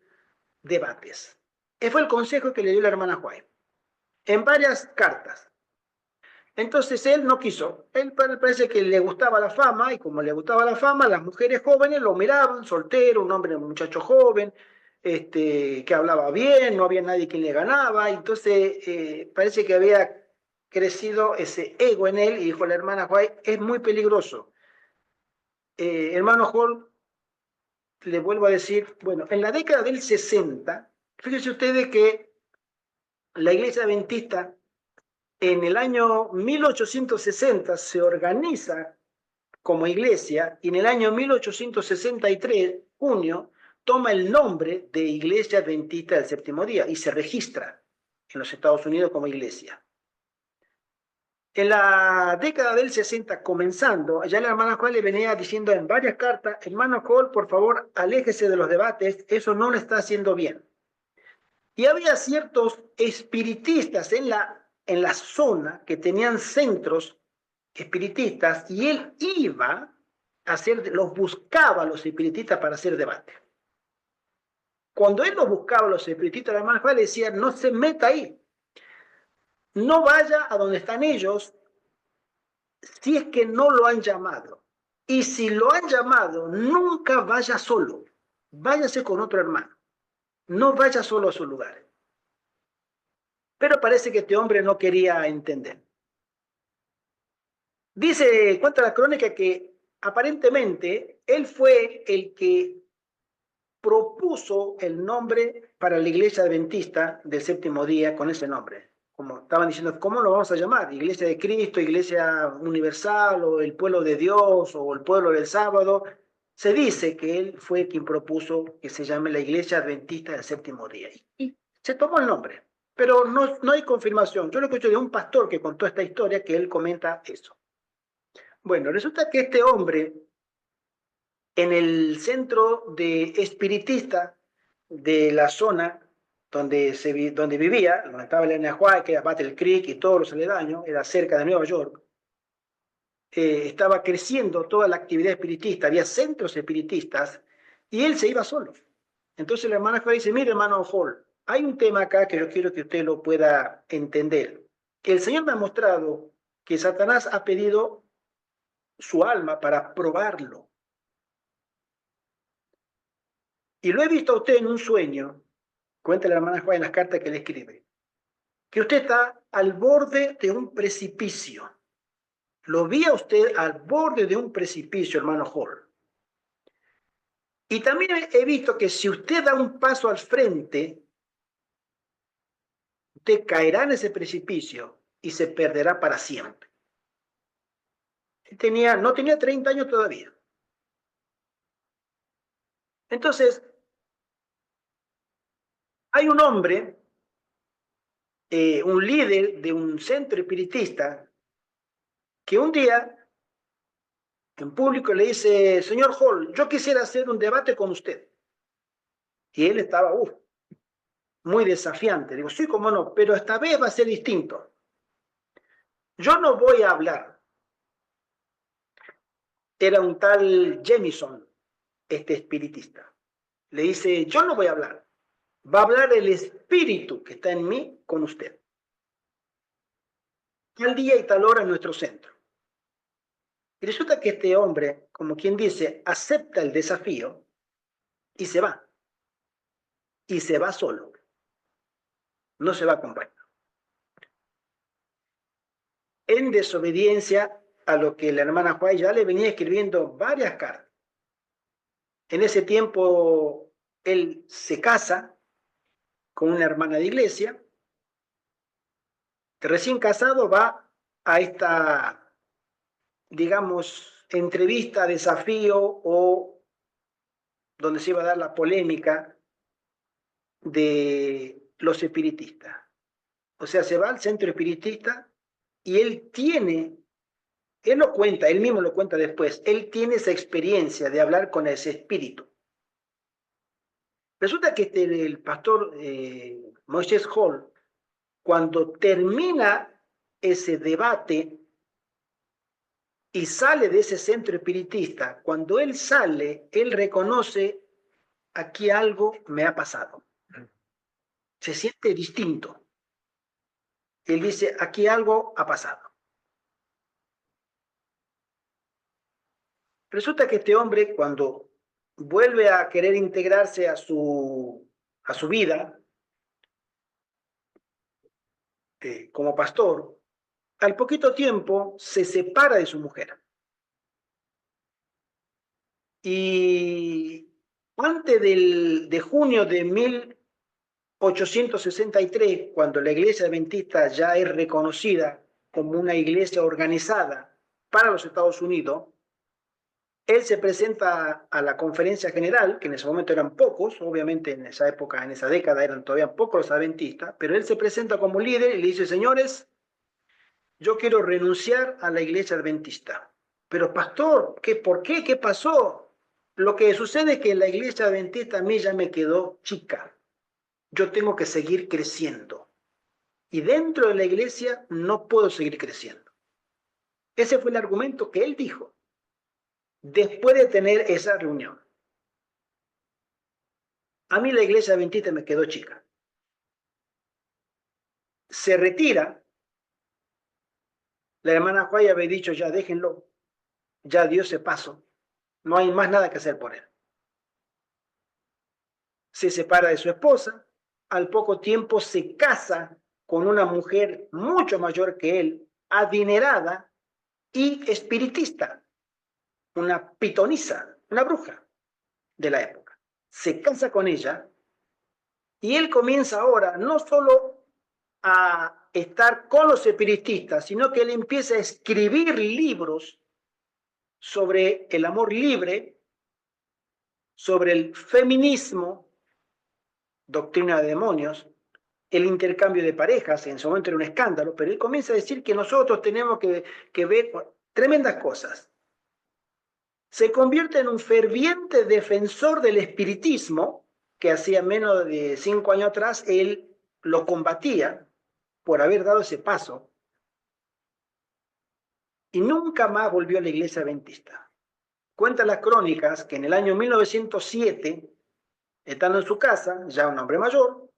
debates. Ese fue el consejo que le dio la hermana White en varias cartas. Entonces él no quiso. Él parece que le gustaba la fama, y como le gustaba la fama, las mujeres jóvenes lo miraban, soltero, un muchacho joven, que hablaba bien, no había nadie que le ganaba. Entonces parece que había crecido ese ego en él, y dijo la hermana White: es muy peligroso. Hermano Hall, le vuelvo a decir, bueno, en la década del 60, fíjense ustedes que la iglesia adventista en el año 1860 se organiza como iglesia, y en el año 1863, junio, toma el nombre de Iglesia Adventista del Séptimo Día y se registra en los Estados Unidos como iglesia. En la década del 60, comenzando, ya la hermana Hall le venía diciendo en varias cartas, hermano Hall, por favor, aléjese de los debates, eso no le está haciendo bien. Y había ciertos espiritistas en la zona que tenían centros espiritistas y él iba a hacer, los buscaba a los espiritistas para hacer debate. Cuando él los buscaba a los espiritistas, la hermana Hall le decía, no se meta ahí, no vaya a donde están ellos, si es que no lo han llamado. Y si lo han llamado, nunca vaya solo. Váyase con otro hermano. No vaya solo a su lugar. Pero parece que este hombre no quería entender. Cuenta la crónica que aparentemente él fue el que propuso el nombre para la iglesia adventista del séptimo día con ese nombre. Como estaban diciendo, ¿cómo lo vamos a llamar? Iglesia de Cristo, Iglesia Universal, o el pueblo de Dios, o el pueblo del sábado. Se dice que él fue quien propuso que se llame la Iglesia Adventista del séptimo día. Y se tomó el nombre, pero no hay confirmación. Yo lo escuché de un pastor que contó esta historia, que él comenta eso. Bueno, resulta que este hombre, en el centro de espiritista de la zona donde vivía, donde estaba el Enahuay, que era Battle Creek y todos los aledaños, era cerca de Nueva York, estaba creciendo toda la actividad espiritista, había centros espiritistas, y él se iba solo. Entonces la hermana Hall dice, mire hermano Hall, hay un tema acá que yo quiero que usted lo pueda entender. El Señor me ha mostrado que Satanás ha pedido su alma para probarlo. Y lo he visto a usted en un sueño, cuenta la hermana Juan en las cartas que le escribe, que usted está al borde de un precipicio. Lo vi a usted al borde de un precipicio, hermano Hall. Y también he visto que si usted da un paso al frente, usted caerá en ese precipicio y se perderá para siempre. No tenía 30 años todavía. Entonces, hay un hombre, un líder de un centro espiritista, que un día en público le dice, señor Hall, yo quisiera hacer un debate con usted. Y él estaba, muy desafiante. Digo, sí, cómo no, pero esta vez va a ser distinto. Yo no voy a hablar. Era un tal Jamison, este espiritista. Le dice, yo no voy a hablar. Va a hablar el espíritu que está en mí con usted. Tal día y tal hora en nuestro centro. Y resulta que este hombre, como quien dice, acepta el desafío y se va. Y se va solo. No se va acompañado. En desobediencia a lo que la hermana Juárez ya le venía escribiendo varias cartas. En ese tiempo, él se casa con una hermana de iglesia. Recién casado va a esta, digamos, entrevista, desafío o donde se iba a dar la polémica de los espiritistas. O sea, se va al centro espiritista y él lo cuenta, él mismo lo cuenta después, él tiene esa experiencia de hablar con ese espíritu. Resulta que el pastor Moisés Hall, cuando termina ese debate y sale de ese centro espiritista, cuando él sale, él reconoce, aquí algo me ha pasado. Se siente distinto. Él dice, aquí algo ha pasado. Resulta que este hombre, cuando vuelve a querer integrarse a su vida como pastor, al poquito tiempo se separa de su mujer. Y antes de junio de 1863, cuando la iglesia adventista ya es reconocida como una iglesia organizada para los Estados Unidos, él se presenta a la conferencia general, que en ese momento eran pocos, obviamente en esa época, en esa década eran todavía pocos los adventistas, pero él se presenta como líder y le dice, señores, yo quiero renunciar a la iglesia adventista. Pero pastor, ¿por qué? ¿Qué pasó? Lo que sucede es que la iglesia adventista a mí ya me quedó chica. Yo tengo que seguir creciendo. Y dentro de la iglesia no puedo seguir creciendo. Ese fue el argumento que él dijo después de tener esa reunión. A mí la iglesia adventista me quedó chica. Se retira. La hermana Juárez había dicho, ya déjenlo. Ya Dios se pasó. No hay más nada que hacer por él. Se separa de su esposa. Al poco tiempo se casa con una mujer mucho mayor que él, adinerada y espiritista. Una pitonisa, una bruja de la época. Se casa con ella y él comienza ahora no solo a estar con los espiritistas, sino que él empieza a escribir libros sobre el amor libre, sobre el feminismo, doctrina de demonios, el intercambio de parejas, en su momento era un escándalo, pero él comienza a decir que nosotros tenemos que ver tremendas cosas. Se convierte en un ferviente defensor del espiritismo, que hacía menos de 5 años atrás él lo combatía por haber dado ese paso, y nunca más volvió a la iglesia adventista. Cuenta las crónicas que en el año 1907, estando en su casa, ya un hombre mayor,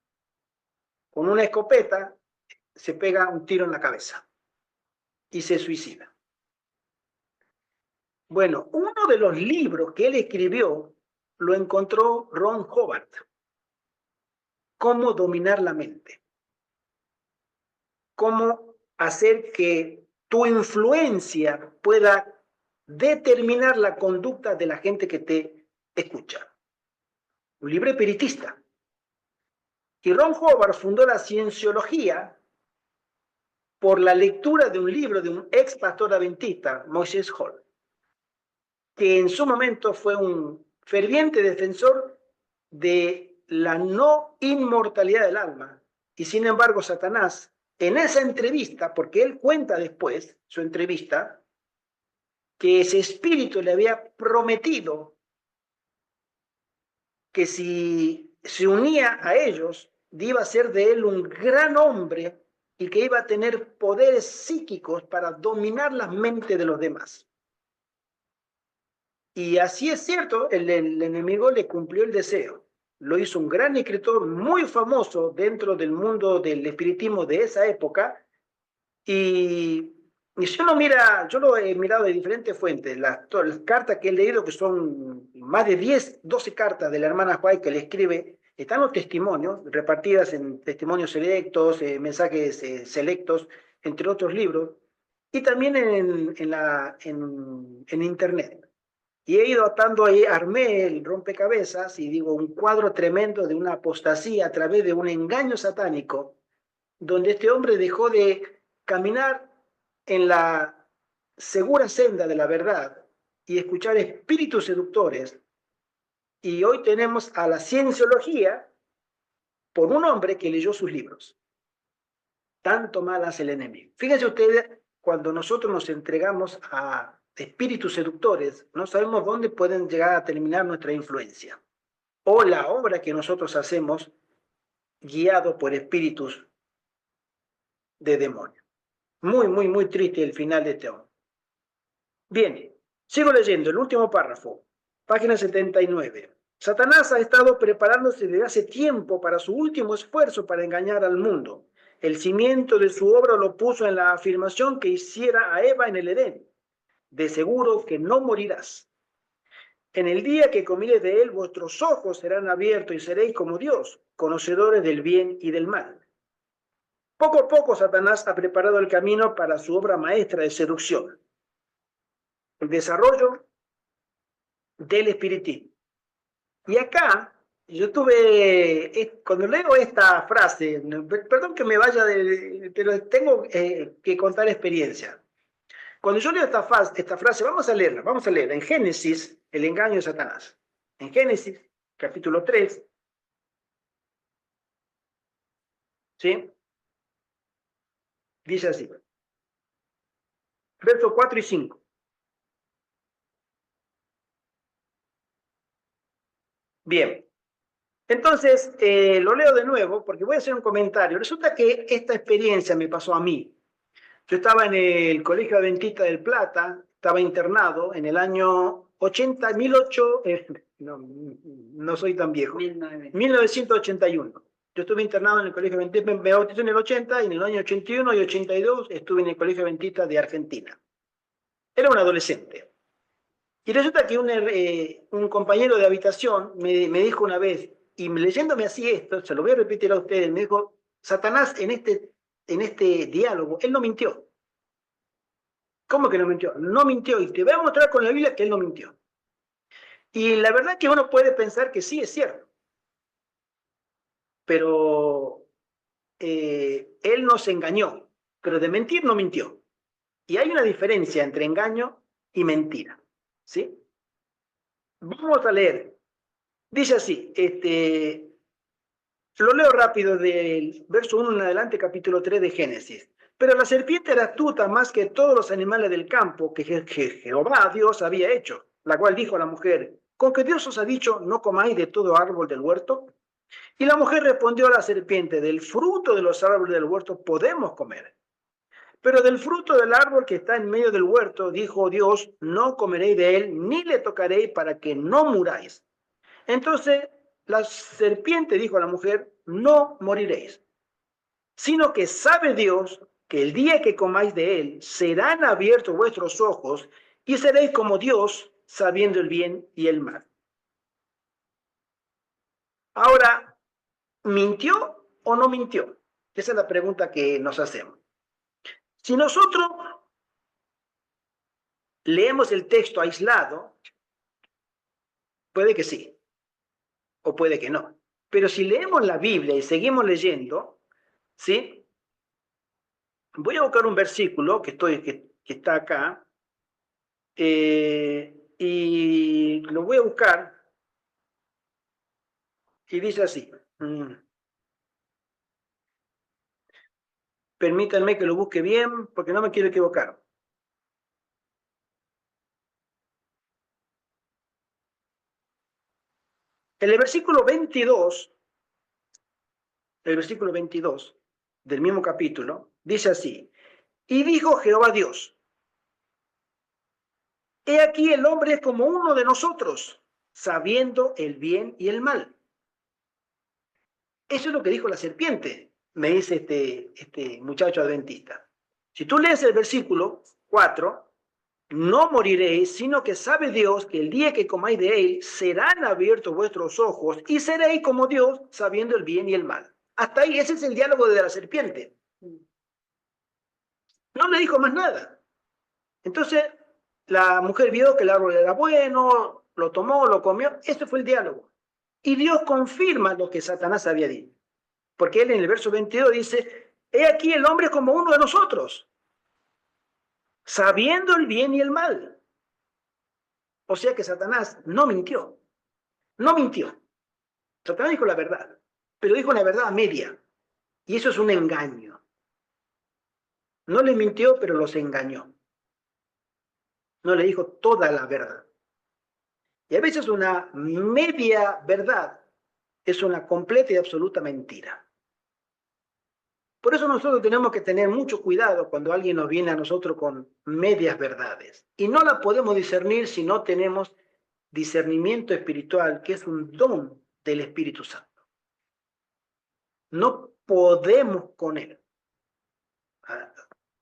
con una escopeta, se pega un tiro en la cabeza y se suicida. Bueno, uno de los libros que él escribió lo encontró Ron Hubbard, Cómo dominar la mente. Cómo hacer que tu influencia pueda determinar la conducta de la gente que te escucha. Un libro espiritista. Y Ron Hubbard fundó la cienciología por la lectura de un libro de un ex pastor adventista, Moisés Hall, que en su momento fue un ferviente defensor de la no inmortalidad del alma. Y sin embargo, Satanás, en esa entrevista, porque él cuenta después su entrevista, que ese espíritu le había prometido que si se unía a ellos, iba a ser de él un gran hombre y que iba a tener poderes psíquicos para dominar las mentes de los demás. Y así es cierto, el enemigo le cumplió el deseo. Lo hizo un gran escritor muy famoso dentro del mundo del espiritismo de esa época. Y si uno mira, yo lo he mirado de diferentes fuentes, las cartas que he leído, que son más de 10, 12 cartas de la hermana White que le escribe, están los testimonios, repartidas en testimonios selectos, mensajes selectos, entre otros libros, y también en internet. Y he ido atando ahí, armé el rompecabezas y digo, un cuadro tremendo de una apostasía a través de un engaño satánico, donde este hombre dejó de caminar en la segura senda de la verdad y escuchar espíritus seductores. Y hoy tenemos a la cienciología por un hombre que leyó sus libros. Tanto mal hace el enemigo. Fíjense ustedes, cuando nosotros nos entregamos a espíritus seductores, no sabemos dónde pueden llegar a terminar nuestra influencia. O la obra que nosotros hacemos guiado por espíritus de demonio. Muy, muy, muy triste el final de este hombre. Bien, sigo leyendo el último párrafo, página 79. Satanás ha estado preparándose desde hace tiempo para su último esfuerzo para engañar al mundo. El cimiento de su obra lo puso en la afirmación que hiciera a Eva en el Edén. De seguro que no morirás. En el día que comieres de él, vuestros ojos serán abiertos y seréis como Dios, conocedores del bien y del mal. Poco a poco Satanás ha preparado el camino para su obra maestra de seducción, el desarrollo del espiritismo. Y acá, yo tuve, cuando leo esta frase, perdón que me vaya, pero tengo que contar experiencia. Cuando yo leo esta frase, vamos a leerla en Génesis, el engaño de Satanás. En Génesis, capítulo 3, ¿sí? Dice así. versos 4 y 5. Bien, entonces lo leo de nuevo porque voy a hacer un comentario. Resulta que esta experiencia me pasó a mí. Yo estaba en el Colegio Adventista del Plata, estaba internado en el año 80, 18, no soy tan viejo, 1981. Yo estuve internado en el Colegio Adventista, me bauticé en el 80 y en el año 81 y 82 estuve en el Colegio Adventista de Argentina. Era un adolescente. Y resulta que un compañero de habitación me dijo una vez, y leyéndome así esto, se lo voy a repetir a ustedes, me dijo, Satanás en este diálogo, él no mintió. ¿Cómo que no mintió? No mintió, y te voy a mostrar con la Biblia que él no mintió. Y la verdad que uno puede pensar que sí, es cierto. Pero él nos engañó, pero de mentir no mintió. Y hay una diferencia entre engaño y mentira. ¿Sí? Vamos a leer. Dice así, lo leo rápido del verso 1 en adelante, capítulo 3 de Génesis. Pero la serpiente era astuta más que todos los animales del campo que Jehová Dios había hecho, la cual dijo a la mujer, ¿con que Dios os ha dicho, no comáis de todo árbol del huerto? Y la mujer respondió a la serpiente, del fruto de los árboles del huerto podemos comer. Pero del fruto del árbol que está en medio del huerto, dijo Dios, no comeréis de él, ni le tocaréis para que no muráis. Entonces la serpiente dijo a la mujer, no moriréis, sino que sabe Dios que el día que comáis de él, serán abiertos vuestros ojos y seréis como Dios, sabiendo el bien y el mal. Ahora, ¿mintió o no mintió? Esa es la pregunta que nos hacemos. Si nosotros leemos el texto aislado, puede que sí, o puede que no. Pero si leemos la Biblia y seguimos leyendo, ¿sí? Voy a buscar un versículo que está acá, y lo voy a buscar, y dice así. Permítanme que lo busque bien, porque no me quiero equivocar. En el versículo 22, del mismo capítulo, dice así, y dijo Jehová Dios, he aquí el hombre es como uno de nosotros, sabiendo el bien y el mal. Eso es lo que dijo la serpiente, me dice este muchacho adventista. Si tú lees el versículo 4, no moriréis, sino que sabe Dios que el día que comáis de él, serán abiertos vuestros ojos y seréis como Dios, sabiendo el bien y el mal. Hasta ahí, ese es el diálogo de la serpiente. No le dijo más nada. Entonces, la mujer vio que el árbol era bueno, lo tomó, lo comió. Ese fue el diálogo. Y Dios confirma lo que Satanás había dicho. Porque él en el verso 22 dice, he aquí el hombre como uno de nosotros, sabiendo el bien y el mal. O sea que Satanás no mintió. No mintió. Satanás dijo la verdad, pero dijo la verdad a media. Y eso es un engaño. No le mintió, pero los engañó. No le dijo toda la verdad. Y a veces una media verdad es una completa y absoluta mentira. Por eso nosotros tenemos que tener mucho cuidado cuando alguien nos viene a nosotros con medias verdades. Y no la podemos discernir si no tenemos discernimiento espiritual, que es un don del Espíritu Santo. No podemos con él.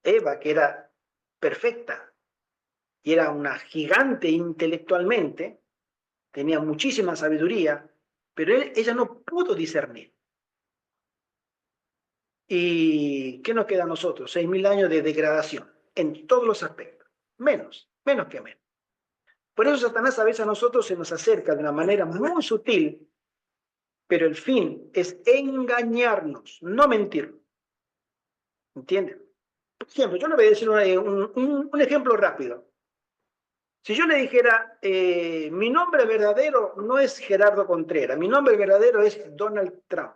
Eva, que era perfecta y era una gigante intelectualmente, tenía muchísima sabiduría, pero ella no pudo discernir. ¿Y qué nos queda a nosotros? 6.000 años de degradación en todos los aspectos. Menos que menos. Por eso Satanás a veces a nosotros se nos acerca de una manera muy sutil, pero el fin es engañarnos, no mentir. ¿Entienden? Por ejemplo, yo le voy a decir un ejemplo rápido. Si yo le dijera, mi nombre verdadero no es Gerardo Contreras, mi nombre verdadero es Donald Trump.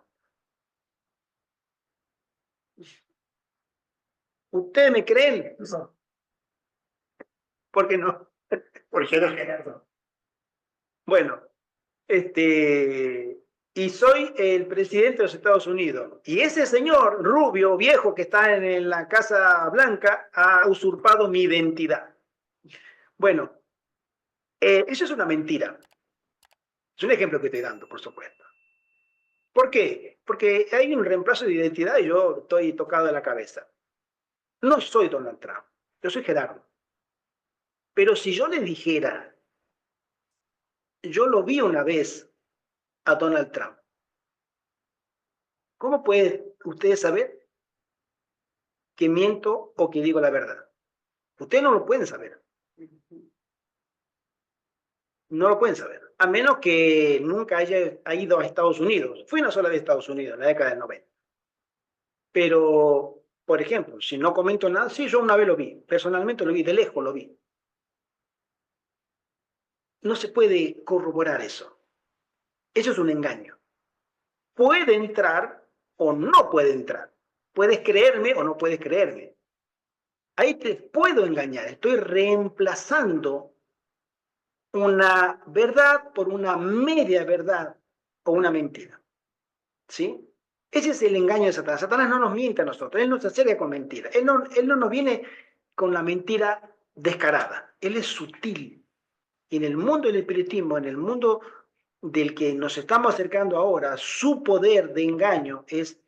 ¿Ustedes me creen? ¿Por qué no? Porque era Gerardo. Bueno, y soy el presidente de los Estados Unidos. Y ese señor rubio, viejo, que está en la Casa Blanca, ha usurpado mi identidad. Bueno, eso es una mentira. Es un ejemplo que estoy dando, por supuesto. ¿Por qué? Porque hay un reemplazo de identidad y yo estoy tocado de la cabeza. No soy Donald Trump, yo soy Gerardo. Pero si yo le dijera, yo lo vi una vez a Donald Trump, ¿cómo pueden ustedes saber que miento o que digo la verdad? Ustedes no lo pueden saber. No lo pueden saber. A menos que nunca haya ido a Estados Unidos. Fui una sola vez a Estados Unidos, en la década del 90. Pero, por ejemplo, si no comento nada, sí, yo una vez lo vi. Personalmente lo vi, de lejos lo vi. No se puede corroborar eso. Eso es un engaño. Puede entrar o no puede entrar. Puedes creerme o no puedes creerme. Ahí te puedo engañar. Estoy reemplazando una verdad por una media verdad o una mentira. ¿Sí? Ese es el engaño de Satanás. Satanás no nos miente a nosotros. Él no se acerca con mentiras. Él no nos viene con la mentira descarada. Él es sutil. Y en el mundo del espiritismo, en el mundo del que nos estamos acercando ahora, su poder de engaño es,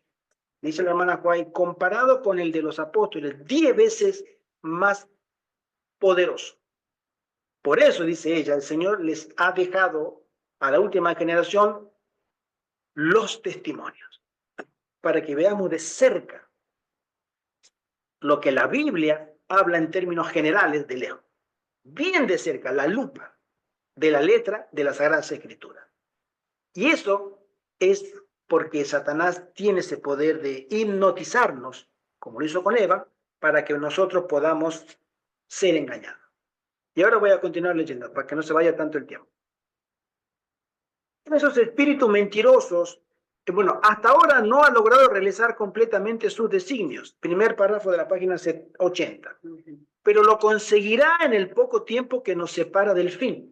dice la hermana Juárez, comparado con el de los apóstoles, 10 veces más poderoso. Por eso, dice ella, el Señor les ha dejado a la última generación los testimonios, para que veamos de cerca lo que la Biblia habla en términos generales de lejos. Bien de cerca, la lupa de la letra de la Sagrada Escritura. Y eso es porque Satanás tiene ese poder de hipnotizarnos, como lo hizo con Eva, para que nosotros podamos ser engañados. Y ahora voy a continuar leyendo, para que no se vaya tanto el tiempo. Esos espíritus mentirosos, bueno, hasta ahora no ha logrado realizar completamente sus designios. Primer párrafo de la página 80. Pero lo conseguirá en el poco tiempo que nos separa del fin.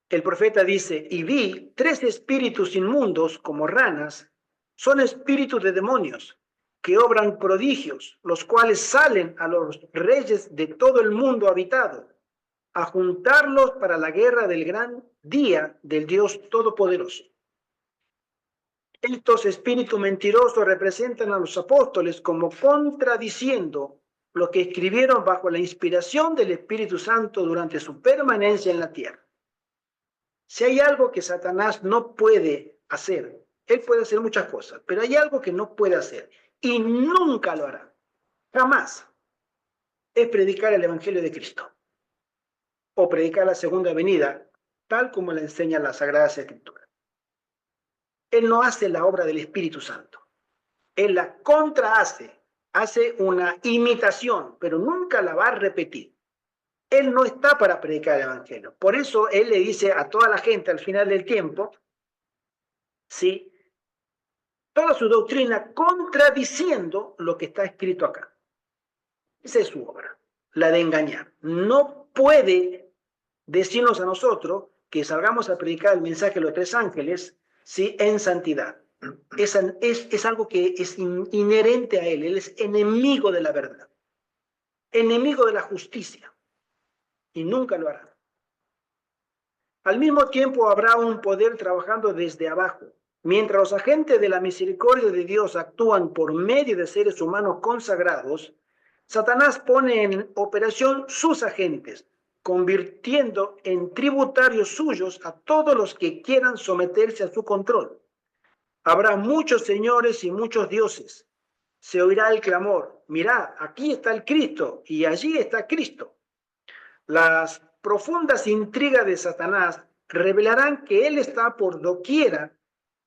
El profeta dice, y vi 3 espíritus inmundos como ranas, son espíritus de demonios, que obran prodigios, los cuales salen a los reyes de todo el mundo habitado, a juntarlos para la guerra del gran día del Dios Todopoderoso. Estos espíritus mentirosos representan a los apóstoles como contradiciendo lo que escribieron bajo la inspiración del Espíritu Santo durante su permanencia en la tierra. Si hay algo que Satanás no puede hacer, él puede hacer muchas cosas, pero hay algo que no puede hacer y nunca lo hará, jamás, es predicar el Evangelio de Cristo o predicar la segunda venida, tal como la enseña la Sagrada Escritura. Él no hace la obra del Espíritu Santo, él la contrahace, hace una imitación, pero nunca la va a repetir. Él no está para predicar el Evangelio. Por eso él le dice a toda la gente al final del tiempo, ¿sí?, toda su doctrina contradiciendo lo que está escrito acá. Esa es su obra, la de engañar. No puede decirnos a nosotros que salgamos a predicar el mensaje de los 3 ángeles, ¿sí?, en santidad. Es algo que es inherente a él. Él es enemigo de la verdad, enemigo de la justicia. Y nunca lo hará. Al mismo tiempo habrá un poder trabajando desde abajo. Mientras los agentes de la misericordia de Dios actúan por medio de seres humanos consagrados, Satanás pone en operación sus agentes, convirtiendo en tributarios suyos a todos los que quieran someterse a su control. Habrá muchos señores y muchos dioses. Se oirá el clamor, mirad, aquí está el Cristo y allí está Cristo. Las profundas intrigas de Satanás revelarán que él está por doquiera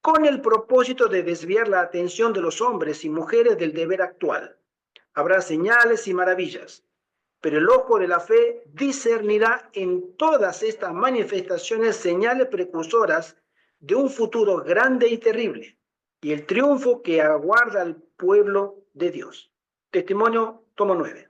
con el propósito de desviar la atención de los hombres y mujeres del deber actual. Habrá señales y maravillas, pero el ojo de la fe discernirá en todas estas manifestaciones señales precursoras de un futuro grande y terrible, y el triunfo que aguarda al pueblo de Dios. Testimonio, tomo 9.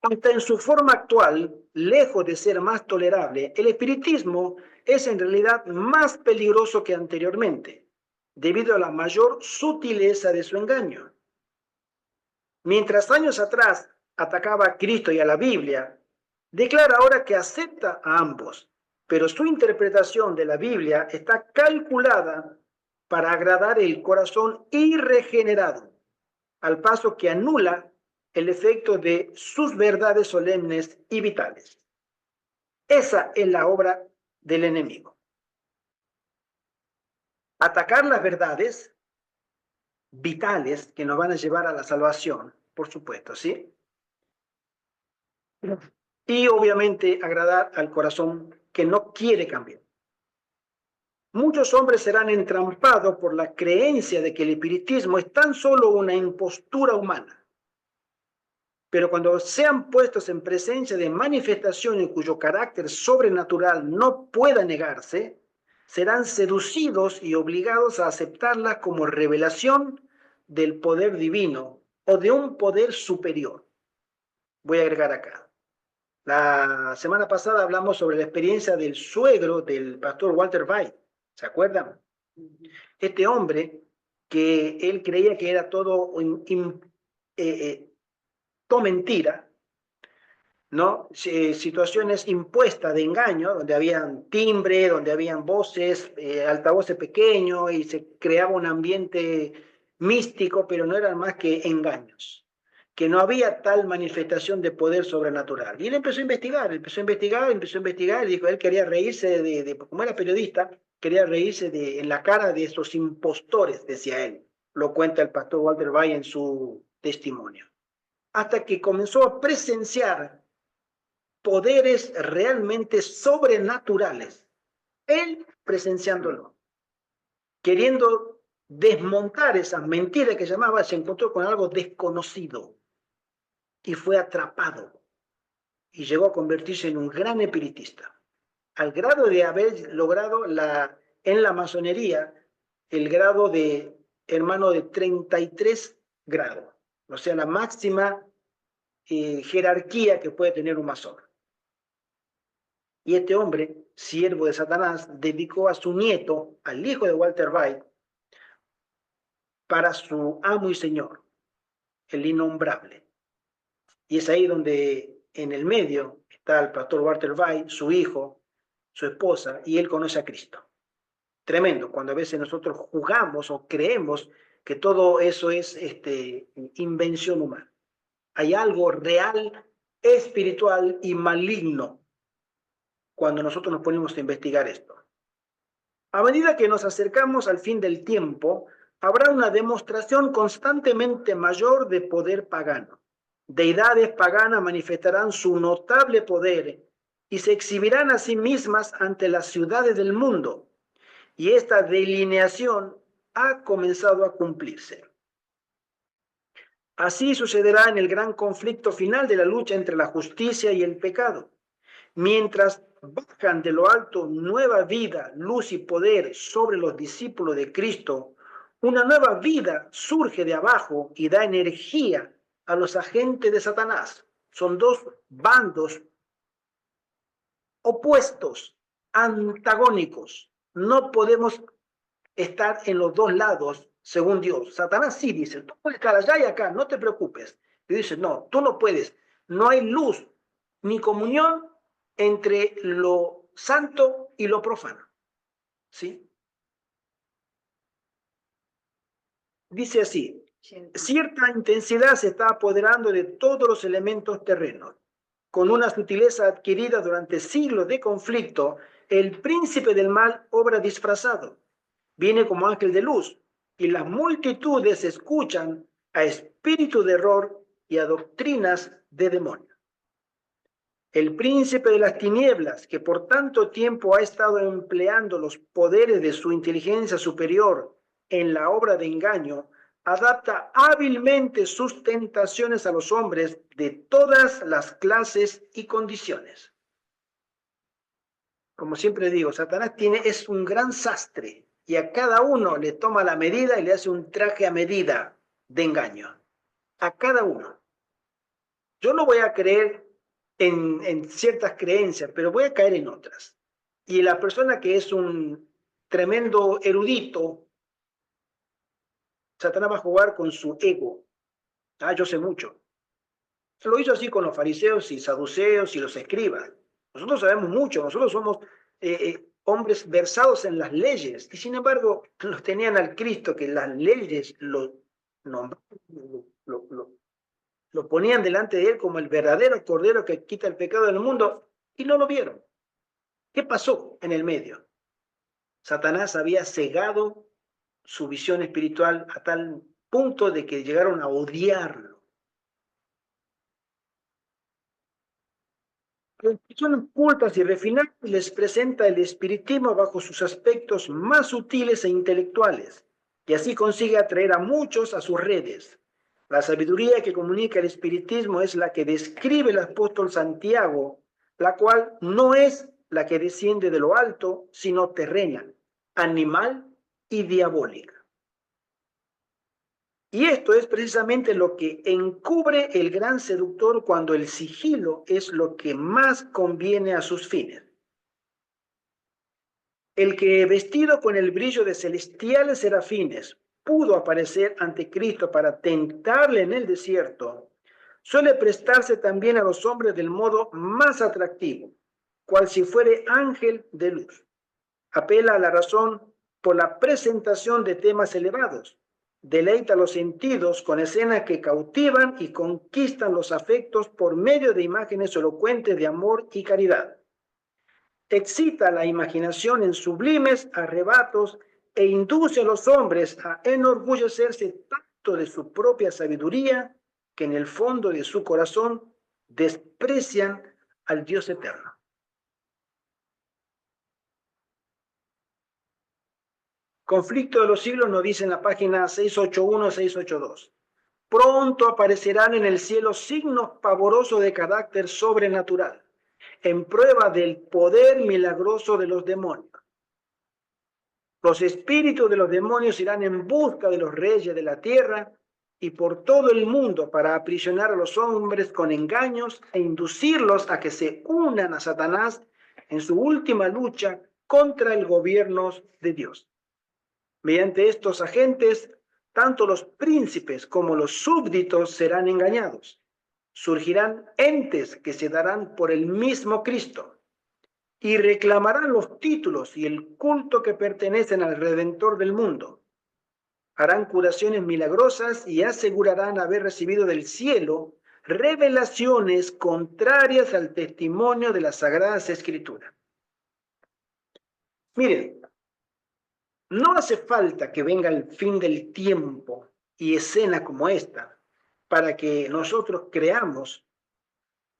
Hasta en su forma actual, lejos de ser más tolerable, el espiritismo es en realidad más peligroso que anteriormente, debido a la mayor sutileza de su engaño. Mientras años atrás atacaba a Cristo y a la Biblia, declara ahora que acepta a ambos, pero su interpretación de la Biblia está calculada para agradar el corazón irregenerado, al paso que anula el efecto de sus verdades solemnes y vitales. Esa es la obra del enemigo. Atacar las verdades vitales que nos van a llevar a la salvación, por supuesto, ¿sí? Y obviamente agradar al corazón que no quiere cambiar. Muchos hombres serán entrampados por la creencia de que el espiritismo es tan solo una impostura humana. Pero cuando sean puestos en presencia de manifestaciones cuyo carácter sobrenatural no pueda negarse, serán seducidos y obligados a aceptarla como revelación del poder divino o de un poder superior. Voy a agregar acá. La semana pasada hablamos sobre la experiencia del suegro del pastor Walter White. ¿Se acuerdan? Este hombre que él creía que era todo mentira, ¿no? Situaciones impuestas de engaño, donde habían timbre, donde habían voces, altavoces pequeños y se creaba un ambiente místico, pero no eran más que engaños, que no había tal manifestación de poder sobrenatural. Y él empezó a investigar, y dijo, él quería reírse como era periodista, quería reírse en la cara de esos impostores, decía él. Lo cuenta el pastor Walter White en su testimonio. Hasta que comenzó a presenciar poderes realmente sobrenaturales. Él presenciándolo, queriendo desmontar esas mentiras que llamaba, se encontró con algo desconocido y fue atrapado y llegó a convertirse en un gran espiritista, al grado de haber logrado en la masonería el grado de hermano de 33 grados, o sea, la máxima jerarquía que puede tener un masón. Y este hombre, siervo de Satanás, dedicó a su nieto, al hijo de Walter White, para su amo y señor, el innombrable. Y es ahí donde en el medio está el pastor Walter White, su hijo, su esposa, y él conoce a Cristo. Tremendo, cuando a veces nosotros jugamos o creemos que todo eso es invención humana. Hay algo real, espiritual y maligno cuando nosotros nos ponemos a investigar esto. A medida que nos acercamos al fin del tiempo, habrá una demostración constantemente mayor de poder pagano. Deidades paganas manifestarán su notable poder y se exhibirán a sí mismas ante las ciudades del mundo. Y esta delineación ha comenzado a cumplirse. Así sucederá en el gran conflicto final de la lucha entre la justicia y el pecado. Mientras bajan de lo alto nueva vida, luz y poder sobre los discípulos de Cristo, una nueva vida surge de abajo y da energía a los agentes de Satanás. Son dos bandos opuestos, antagónicos. No podemos estar en los dos lados según Dios. Satanás sí dice, tú puedes estar allá y acá, no te preocupes. Y dice, no, tú no puedes. No hay luz ni comunión entre lo santo y lo profano. ¿Sí? Dice así, cierta intensidad se está apoderando de todos los elementos terrenos. Con una sutileza adquirida durante siglos de conflicto, el príncipe del mal obra disfrazado. Viene como ángel de luz, y las multitudes escuchan a espíritus de error y a doctrinas de demonios. El príncipe de las tinieblas, que por tanto tiempo ha estado empleando los poderes de su inteligencia superior en la obra de engaño, adapta hábilmente sus tentaciones a los hombres de todas las clases y condiciones. Como siempre digo, Satanás es un gran sastre y a cada uno le toma la medida y le hace un traje a medida de engaño. A cada uno. Yo no voy a creer en ciertas creencias, pero voy a caer en otras. Y la persona que es un tremendo erudito, Satanás va a jugar con su ego. Ah, yo sé mucho. Lo hizo así con los fariseos y saduceos y los escribas. Nosotros sabemos mucho, nosotros somos hombres versados en las leyes, y sin embargo los tenían al Cristo, que las leyes lo ponían delante de él como el verdadero Cordero que quita el pecado del mundo, y no lo vieron. ¿Qué pasó en el medio? Satanás había cegado su visión espiritual a tal punto de que llegaron a odiarlo. Las personas cultas y refinadas les presenta el espiritismo bajo sus aspectos más sutiles e intelectuales, y así consigue atraer a muchos a sus redes. La sabiduría que comunica el espiritismo es la que describe el apóstol Santiago, la cual no es la que desciende de lo alto, sino terrena, animal y diabólica. Y esto es precisamente lo que encubre el gran seductor cuando el sigilo es lo que más conviene a sus fines. El que, vestido con el brillo de celestiales serafines, pudo aparecer ante Cristo para tentarle en el desierto, suele prestarse también a los hombres del modo más atractivo, cual si fuere ángel de luz. Apela a la razón por la presentación de temas elevados. Deleita los sentidos con escenas que cautivan y conquistan los afectos por medio de imágenes elocuentes de amor y caridad. Excita la imaginación en sublimes arrebatos e induce a los hombres a enorgullecerse tanto de su propia sabiduría que en el fondo de su corazón desprecian al Dios eterno. Conflicto de los siglos nos dice en la página 681-682. Pronto aparecerán en el cielo signos pavorosos de carácter sobrenatural, en prueba del poder milagroso de los demonios. Los espíritus de los demonios irán en busca de los reyes de la tierra y por todo el mundo para aprisionar a los hombres con engaños e inducirlos a que se unan a Satanás en su última lucha contra el gobierno de Dios. Mediante estos agentes, tanto los príncipes como los súbditos serán engañados. Surgirán entes que se darán por el mismo Cristo y reclamarán los títulos y el culto que pertenecen al Redentor del mundo. Harán curaciones milagrosas y asegurarán haber recibido del cielo revelaciones contrarias al testimonio de las Sagradas Escrituras. Miren, no hace falta que venga el fin del tiempo y escena como esta para que nosotros creamos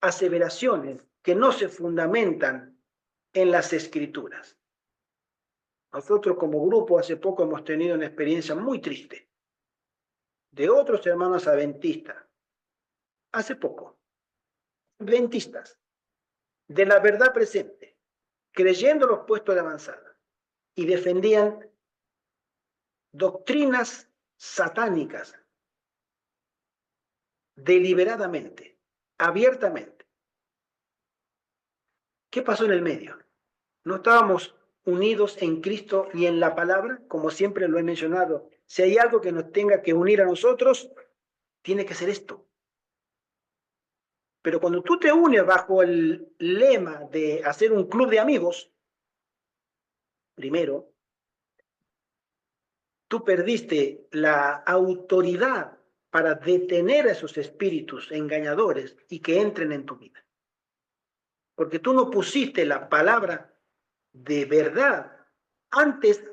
aseveraciones que no se fundamentan en las Escrituras. Nosotros como grupo hace poco hemos tenido una experiencia muy triste de otros hermanos adventistas, hace poco, adventistas, de la verdad presente, creyendo los puestos de avanzada, y defendían doctrinas satánicas deliberadamente, abiertamente. ¿Qué pasó en el medio? No estábamos unidos en Cristo y en la palabra, como siempre lo he mencionado. Si hay algo que nos tenga que unir a nosotros, tiene que ser esto. Pero cuando tú te unes bajo el lema de hacer un club de amigos, primero, tú perdiste la autoridad para detener a esos espíritus engañadores y que entren en tu vida. Porque tú no pusiste la palabra de verdad antes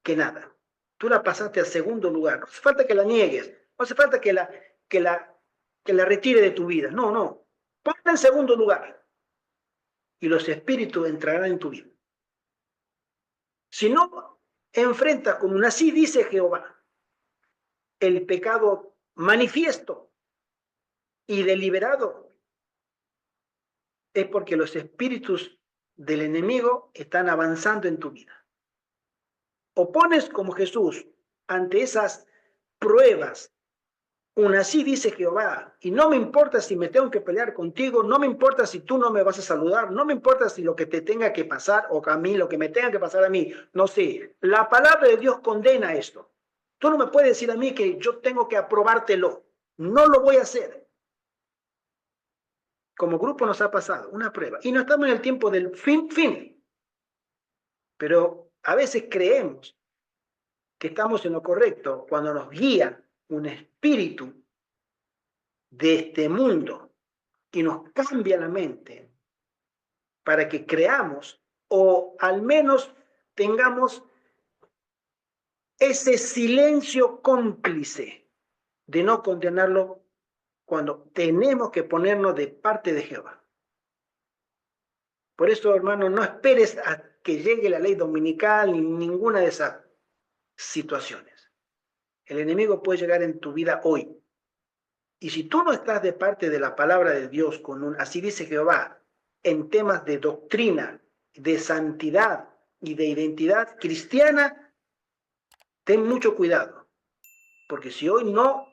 que nada. Tú la pasaste a segundo lugar. No hace falta que la niegues, no hace falta que la retire de tu vida. No, no. Ponla en segundo lugar y los espíritus entrarán en tu vida. Si no enfrentas como un así dice Jehová, el pecado manifiesto y deliberado, es porque los espíritus del enemigo están avanzando en tu vida. O pones como Jesús ante esas pruebas así dice Jehová, y no me importa si me tengo que pelear contigo, no me importa si tú no me vas a saludar, no me importa si lo que te tenga que pasar o a mí, lo que me tenga que pasar a mí, no sé. La palabra de Dios condena esto. Tú no me puedes decir a mí que yo tengo que aprobártelo. No lo voy a hacer. Como grupo nos ha pasado una prueba y no estamos en el tiempo del fin. Pero a veces creemos que estamos en lo correcto cuando nos guía un espíritu de este mundo y nos cambia la mente para que creamos o al menos tengamos ese silencio cómplice de no condenarlo cuando tenemos que ponernos de parte de Jehová. Por eso, hermano, no esperes a que llegue la ley dominical ni ninguna de esas situaciones. El enemigo puede llegar en tu vida hoy. Y si tú no estás de parte de la palabra de Dios, así dice Jehová, en temas de doctrina, de santidad y de identidad cristiana, ten mucho cuidado. Porque si hoy no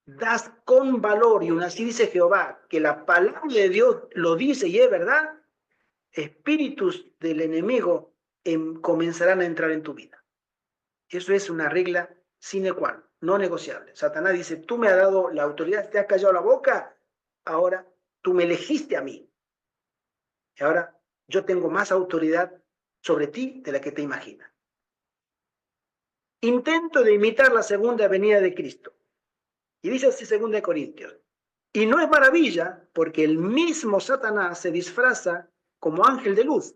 das con valor, y así dice Jehová, que la palabra de Dios lo dice y es verdad, espíritus del enemigo comenzarán a entrar en tu vida. Eso es una regla sine qua non, no negociable. Satanás dice, tú me has dado la autoridad, te has callado la boca, ahora tú me elegiste a mí. Y ahora yo tengo más autoridad sobre ti de la que te imaginas. Intento de imitar la segunda venida de Cristo. Y dice así 2 Corintios. Y no es maravilla, porque el mismo Satanás se disfraza como ángel de luz.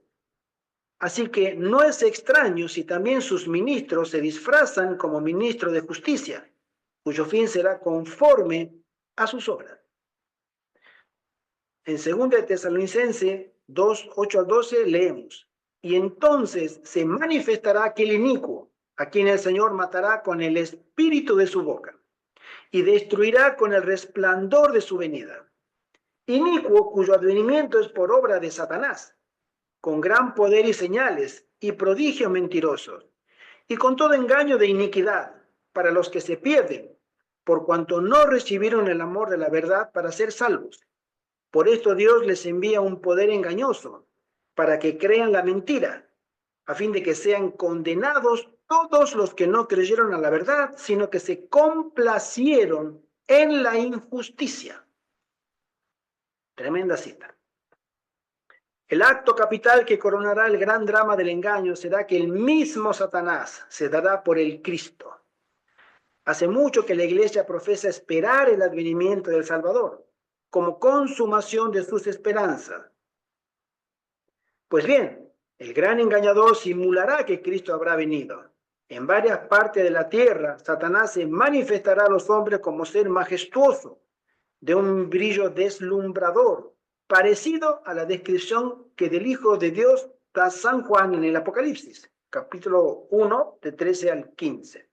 Así que no es extraño si también sus ministros se disfrazan como ministros de justicia, cuyo fin será conforme a sus obras. En 2 Tesalonicenses 2, 8 al 12 leemos, y entonces se manifestará aquel inicuo, a quien el Señor matará con el espíritu de su boca, y destruirá con el resplandor de su venida. Inicuo cuyo advenimiento es por obra de Satanás, con gran poder y señales, y prodigios mentirosos, y con todo engaño de iniquidad, para los que se pierden, por cuanto no recibieron el amor de la verdad para ser salvos. Por esto Dios les envía un poder engañoso, para que crean la mentira, a fin de que sean condenados todos los que no creyeron a la verdad, sino que se complacieron en la injusticia. Tremenda cita. El acto capital que coronará el gran drama del engaño será que el mismo Satanás se dará por el Cristo. Hace mucho que la iglesia profesa esperar el advenimiento del Salvador, como consumación de sus esperanzas. Pues bien, el gran engañador simulará que Cristo habrá venido. En varias partes de la tierra, Satanás se manifestará a los hombres como ser majestuoso, de un brillo deslumbrador, parecido a la descripción que del Hijo de Dios da San Juan en el Apocalipsis, capítulo 1, de 13 al 15.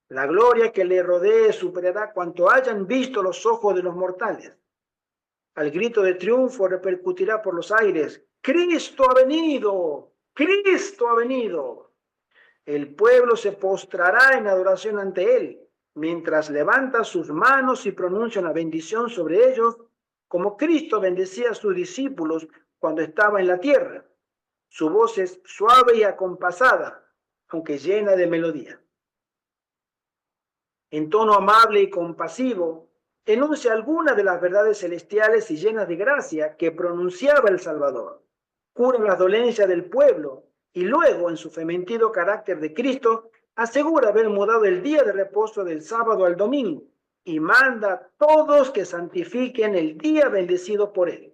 La gloria que le rodee superará cuanto hayan visto los ojos de los mortales. Al grito de triunfo repercutirá por los aires, ¡Cristo ha venido! ¡Cristo ha venido! El pueblo se postrará en adoración ante él, mientras levanta sus manos y pronuncia una bendición sobre ellos, como Cristo bendecía a sus discípulos cuando estaba en la tierra. Su voz es suave y acompasada, aunque llena de melodía. En tono amable y compasivo, enuncia algunas de las verdades celestiales y llenas de gracia que pronunciaba el Salvador. Cura las dolencias del pueblo y luego, en su fementido carácter de Cristo, asegura haber mudado el día de reposo del sábado al domingo y manda a todos que santifiquen el día bendecido por él.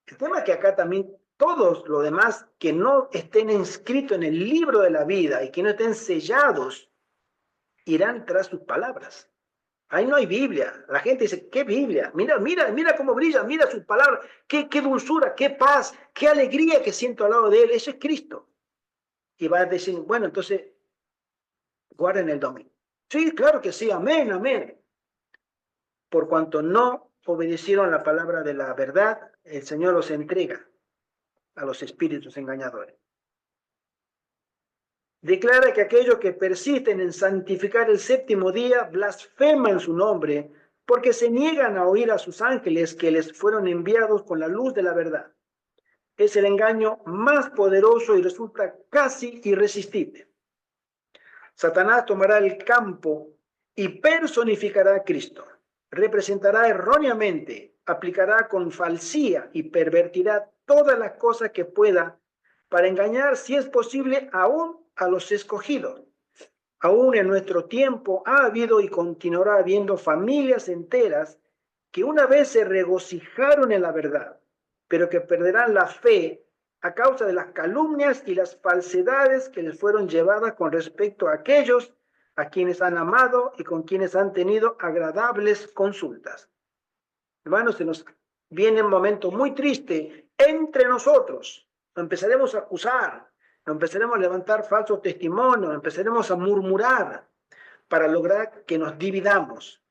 El tema es que acá también todos los demás que no estén inscritos en el libro de la vida y que no estén sellados irán tras sus palabras. Ahí no hay Biblia. La gente dice, ¿qué Biblia? Mira cómo brilla, mira sus palabras. Qué dulzura, qué paz, qué alegría que siento al lado de él. Eso es Cristo. Y va a decir, bueno, entonces, guarden el domingo. Sí, claro que sí, amén, amén. Por cuanto no obedecieron la palabra de la verdad, el Señor los entrega a los espíritus engañadores. declara que aquellos que persisten en santificar el séptimo día blasfeman su nombre, porque se niegan a oír a sus ángeles que les fueron enviados con la luz de la verdad. Es el engaño más poderoso y resulta casi irresistible. Satanás tomará el campo y personificará a Cristo. Representará erróneamente, aplicará con falsía y pervertirá todas las cosas que pueda para engañar, si es posible, aún a los escogidos. Aún en nuestro tiempo ha habido y continuará habiendo familias enteras que una vez se regocijaron en la verdad, pero que perderán la fe a causa de las calumnias y las falsedades que les fueron llevadas con respecto a aquellos a quienes han amado y con quienes han tenido agradables consultas. Hermanos, se nos viene un momento muy triste entre nosotros. Nos empezaremos a acusar, nos empezaremos a levantar falsos testimonios, empezaremos a murmurar para lograr que nos dividamos.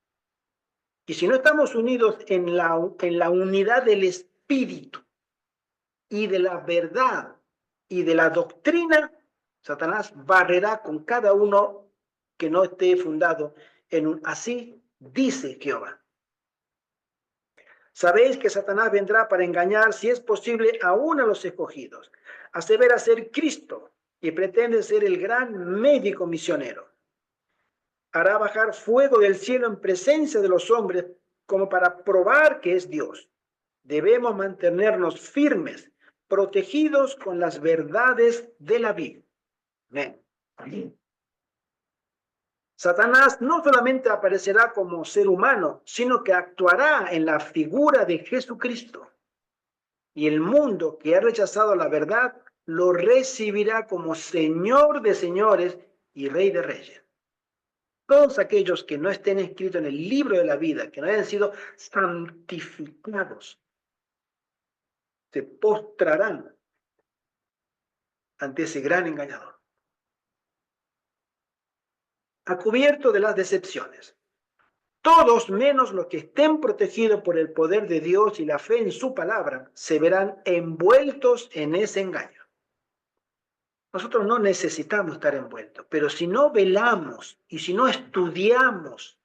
Y si no estamos unidos en la unidad del Espíritu y de la verdad y de la doctrina, Satanás barrerá con cada uno que no esté fundado en un así dice Jehová. Sabéis que Satanás vendrá para engañar, si es posible, aún a los escogidos. Asevera ser Cristo y pretende ser el gran médico misionero. Hará bajar fuego del cielo en presencia de los hombres como para probar que es Dios. Debemos mantenernos firmes, protegidos con las verdades de la Biblia. Amén. Satanás no solamente aparecerá como ser humano, sino que actuará en la figura de Jesucristo. Y el mundo que ha rechazado la verdad lo recibirá como Señor de señores y Rey de reyes. Todos aquellos que no estén escritos en el libro de la vida, que no hayan sido santificados, se postrarán ante ese gran engañador. A cubierto de las decepciones. Todos menos los que estén protegidos por el poder de Dios y la fe en su palabra se verán envueltos en ese engaño. Nosotros no necesitamos estar envueltos, pero si no velamos y si no estudiamos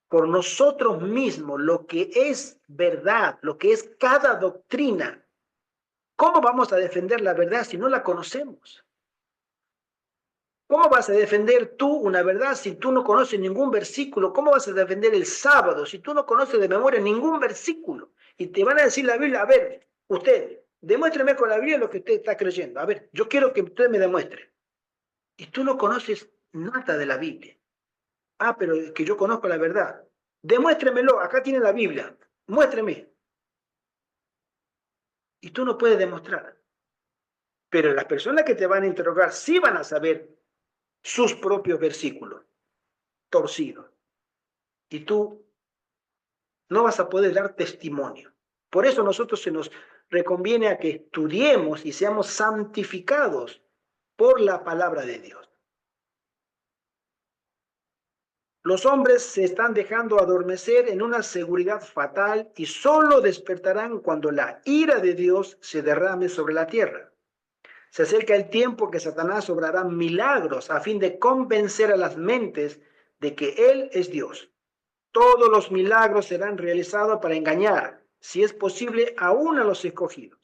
por nosotros mismos lo que es verdad, lo que es cada doctrina, ¿cómo vamos a defender la verdad si no la conocemos? ¿Cómo vas a defender tú una verdad si tú no conoces ningún versículo? ¿Cómo vas a defender el sábado si tú no conoces de memoria ningún versículo? Y te van a decir la Biblia, a ver, usted, demuéstreme con la Biblia lo que usted está creyendo. A ver, yo quiero que usted me demuestre. Y tú no conoces nada de la Biblia. Ah, pero es que yo conozco la verdad. Demuéstremelo, acá tiene la Biblia. Muéstreme. Y tú no puedes demostrar. Pero las personas que te van a interrogar sí van a saber sus propios versículos torcidos. Y tú no vas a poder dar testimonio. Por eso nosotros se nos reconviene a que estudiemos y seamos santificados por la palabra de Dios. Los hombres se están dejando adormecer en una seguridad fatal y solo despertarán cuando la ira de Dios se derrame sobre la tierra. Se acerca el tiempo que Satanás obrará milagros a fin de convencer a las mentes de que Él es Dios. Todos los milagros serán realizados para engañar, si es posible, aún a los escogidos.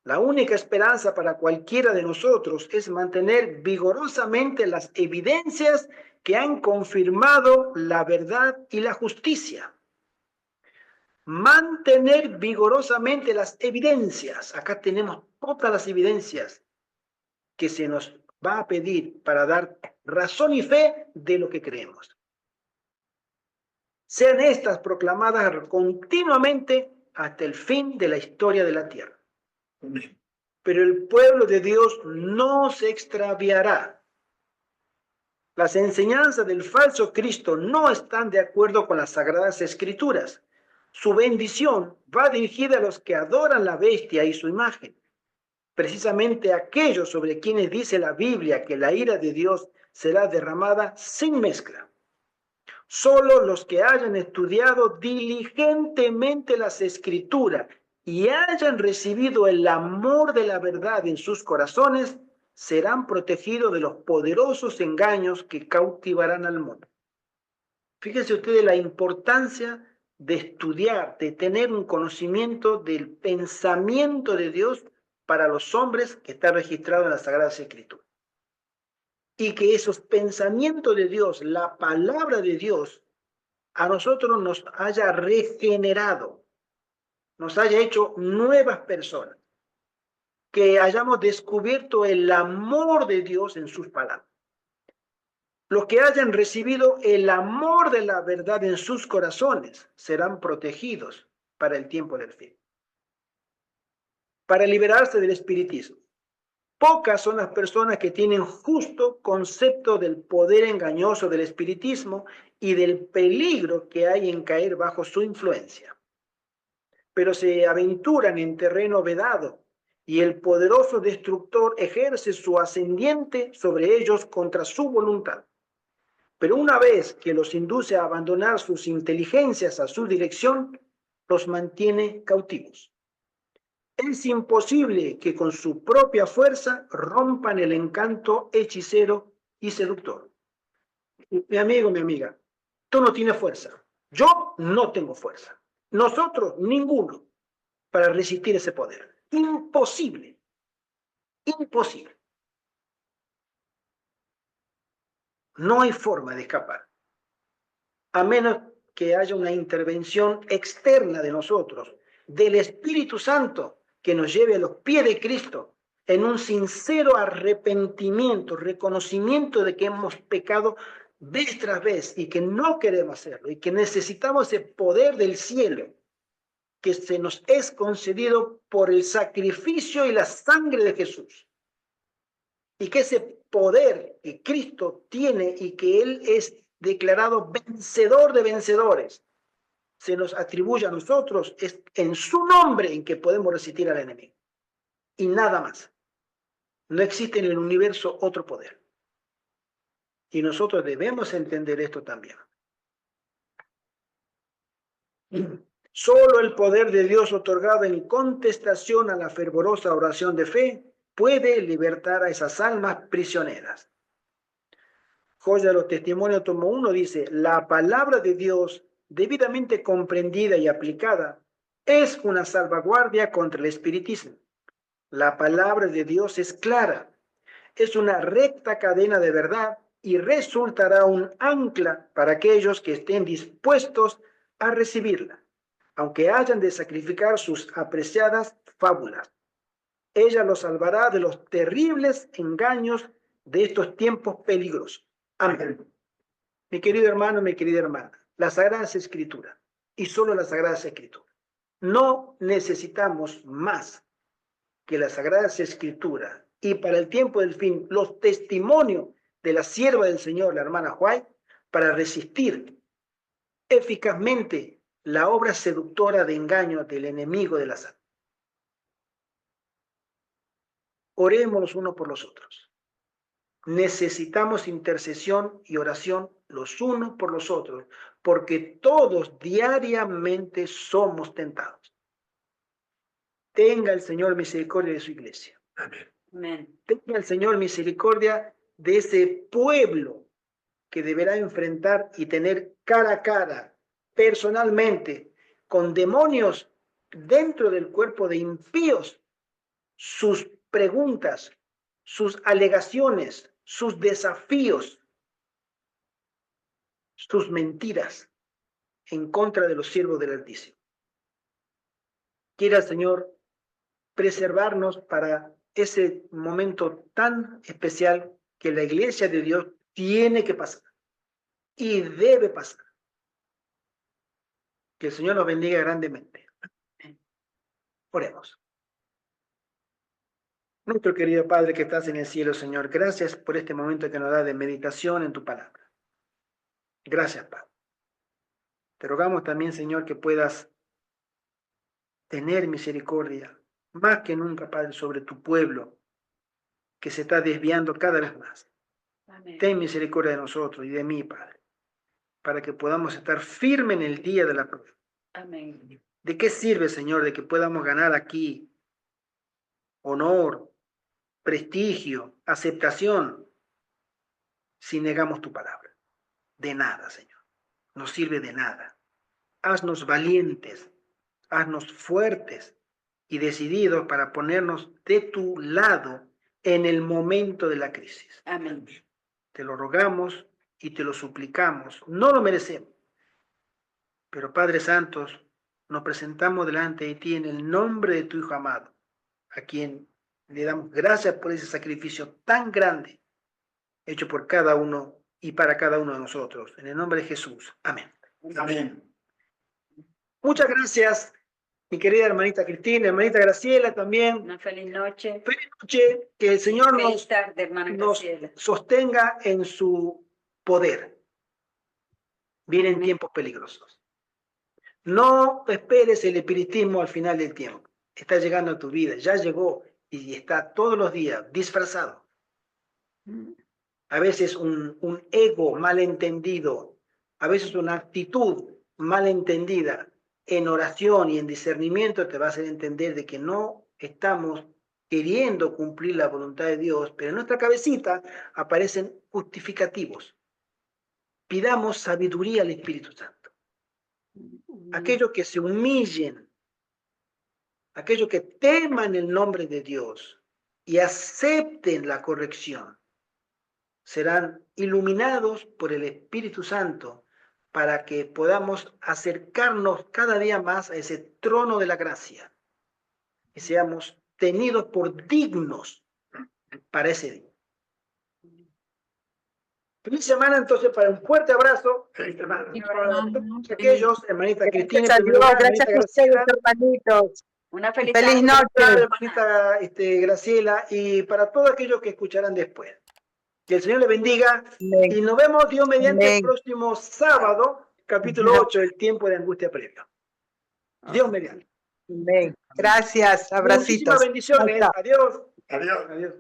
La única esperanza para cualquiera de nosotros es mantener vigorosamente las evidencias que han confirmado la verdad y la justicia. Mantener vigorosamente las evidencias. Acá tenemos todas las evidencias que se nos va a pedir para dar razón y fe de lo que creemos. Sean estas proclamadas continuamente hasta el fin de la historia de la tierra. Pero el pueblo de Dios no se extraviará. Las enseñanzas del falso Cristo no están de acuerdo con las sagradas escrituras. Su bendición va dirigida a los que adoran la bestia y su imagen. Precisamente aquellos sobre quienes dice la Biblia que la ira de Dios será derramada sin mezcla. Solo los que hayan estudiado diligentemente las Escrituras y hayan recibido el amor de la verdad en sus corazones serán protegidos de los poderosos engaños que cautivarán al mundo. Fíjense ustedes la importancia de estudiar, de tener un conocimiento del pensamiento de Dios para los hombres que está registrado en la Sagrada Escritura. Y que esos pensamientos de Dios, la palabra de Dios, a nosotros nos haya regenerado, nos haya hecho nuevas personas, que hayamos descubierto el amor de Dios en sus palabras. Los que hayan recibido el amor de la verdad en sus corazones serán protegidos para el tiempo del fin. Para liberarse del espiritismo. Pocas son las personas que tienen justo concepto del poder engañoso del espiritismo y del peligro que hay en caer bajo su influencia. Pero se aventuran en terreno vedado y el poderoso destructor ejerce su ascendiente sobre ellos contra su voluntad. Pero una vez que los induce a abandonar sus inteligencias a su dirección, los mantiene cautivos. Es imposible que con su propia fuerza rompan el encanto hechicero y seductor. Mi amigo, mi amiga, tú no tienes fuerza. Yo no tengo fuerza. Nosotros, ninguno, para resistir ese poder. Imposible. Imposible. No hay forma de escapar. A menos que haya una intervención externa de nosotros, del Espíritu Santo, que nos lleve a los pies de Cristo en un sincero arrepentimiento, reconocimiento de que hemos pecado vez tras vez y que no queremos hacerlo y que necesitamos ese poder del cielo que se nos es concedido por el sacrificio y la sangre de Jesús. Y que ese poder que Cristo tiene y que Él es declarado vencedor de vencedores, se nos atribuye a nosotros, es en su nombre en que podemos resistir al enemigo. Y nada más. No existe en el universo otro poder. Y nosotros debemos entender esto también. Solo el poder de Dios otorgado en contestación a la fervorosa oración de fe puede libertar a esas almas prisioneras. Joya de los Testimonios, tomo 1, dice: la palabra de Dios, debidamente comprendida y aplicada, es una salvaguardia contra el espiritismo. La palabra de Dios es clara, es una recta cadena de verdad y resultará un ancla para aquellos que estén dispuestos a recibirla, aunque hayan de sacrificar sus apreciadas fábulas. Ella los salvará de los terribles engaños de estos tiempos peligrosos. Amén. Mi querido hermano, mi querida hermana, la Sagrada Escritura, y solo la Sagrada Escritura. No necesitamos más que la Sagrada Escritura y para el tiempo del fin, los testimonios de la sierva del Señor, la hermana White, para resistir eficazmente la obra seductora de engaño del enemigo de la salud. Oremos los unos por los otros. Necesitamos intercesión y oración los unos por los otros, porque todos diariamente somos tentados. Tenga el Señor misericordia de su iglesia. Amén. Tenga el Señor misericordia de ese pueblo que deberá enfrentar y tener cara a cara, personalmente, con demonios dentro del cuerpo de impíos, sus preguntas, sus alegaciones, sus desafíos, sus mentiras en contra de los siervos del Altísimo. Quiera el Señor preservarnos para ese momento tan especial que la iglesia de Dios tiene que pasar y debe pasar. Que el Señor nos bendiga grandemente. Oremos. Nuestro querido Padre que estás en el cielo, Señor, gracias por este momento que nos da de meditación en tu palabra. Gracias, Padre. Te rogamos también, Señor, que puedas tener misericordia, más que nunca, Padre, sobre tu pueblo, que se está desviando cada vez más. Amén. Ten misericordia de nosotros y de mí, Padre, para que podamos estar firmes en el día de la prueba. Amén. ¿De qué sirve, Señor, de que podamos ganar aquí honor, prestigio, aceptación, si negamos tu palabra. De nada, Señor. No sirve de nada. Haznos valientes, haznos fuertes y decididos para ponernos de tu lado en el momento de la crisis. Amén. Te lo rogamos y te lo suplicamos. No lo merecemos. Pero Padre Santos, nos presentamos delante de ti en el nombre de tu Hijo amado, a quien le damos gracias por ese sacrificio tan grande hecho por cada uno y para cada uno de nosotros. En el nombre de Jesús. Amén. Amén. Muchas gracias, mi querida hermanita Cristina, hermanita Graciela también. Una feliz noche. Feliz noche, que el Señor Feliz tarde, hermana nos Graciela. sostenga en su poder. Vienen tiempos peligrosos. No esperes el espiritismo al final del tiempo. Está llegando a tu vida, ya llegó y está todos los días disfrazado. A veces un ego malentendido, a veces una actitud malentendida en oración y en discernimiento te va a hacer entender de que no estamos queriendo cumplir la voluntad de Dios, pero en nuestra cabecita aparecen justificativos. Pidamos sabiduría al Espíritu Santo. Aquellos que se humillen, aquellos que teman el nombre de Dios y acepten la corrección, serán iluminados por el Espíritu Santo para que podamos acercarnos cada día más a ese trono de la gracia y seamos tenidos por dignos para ese día. Feliz semana entonces, para un fuerte abrazo. Feliz semana. Todos aquellos, hermanita Cristina, Gracias a Dios, gracias a ustedes, hermanitos. Una feliz Feliz tarde. noche. hermanita Graciela, y para todos aquellos que escucharán después. Que el Señor le bendiga. Amén. Y nos vemos, Dios mediante, Amén. el próximo sábado, capítulo 8, el tiempo de angustia previo. Dios mediante. Amén. Gracias, abracitos. Muchísimas bendiciones. Chao. Adiós. Adiós. Adiós.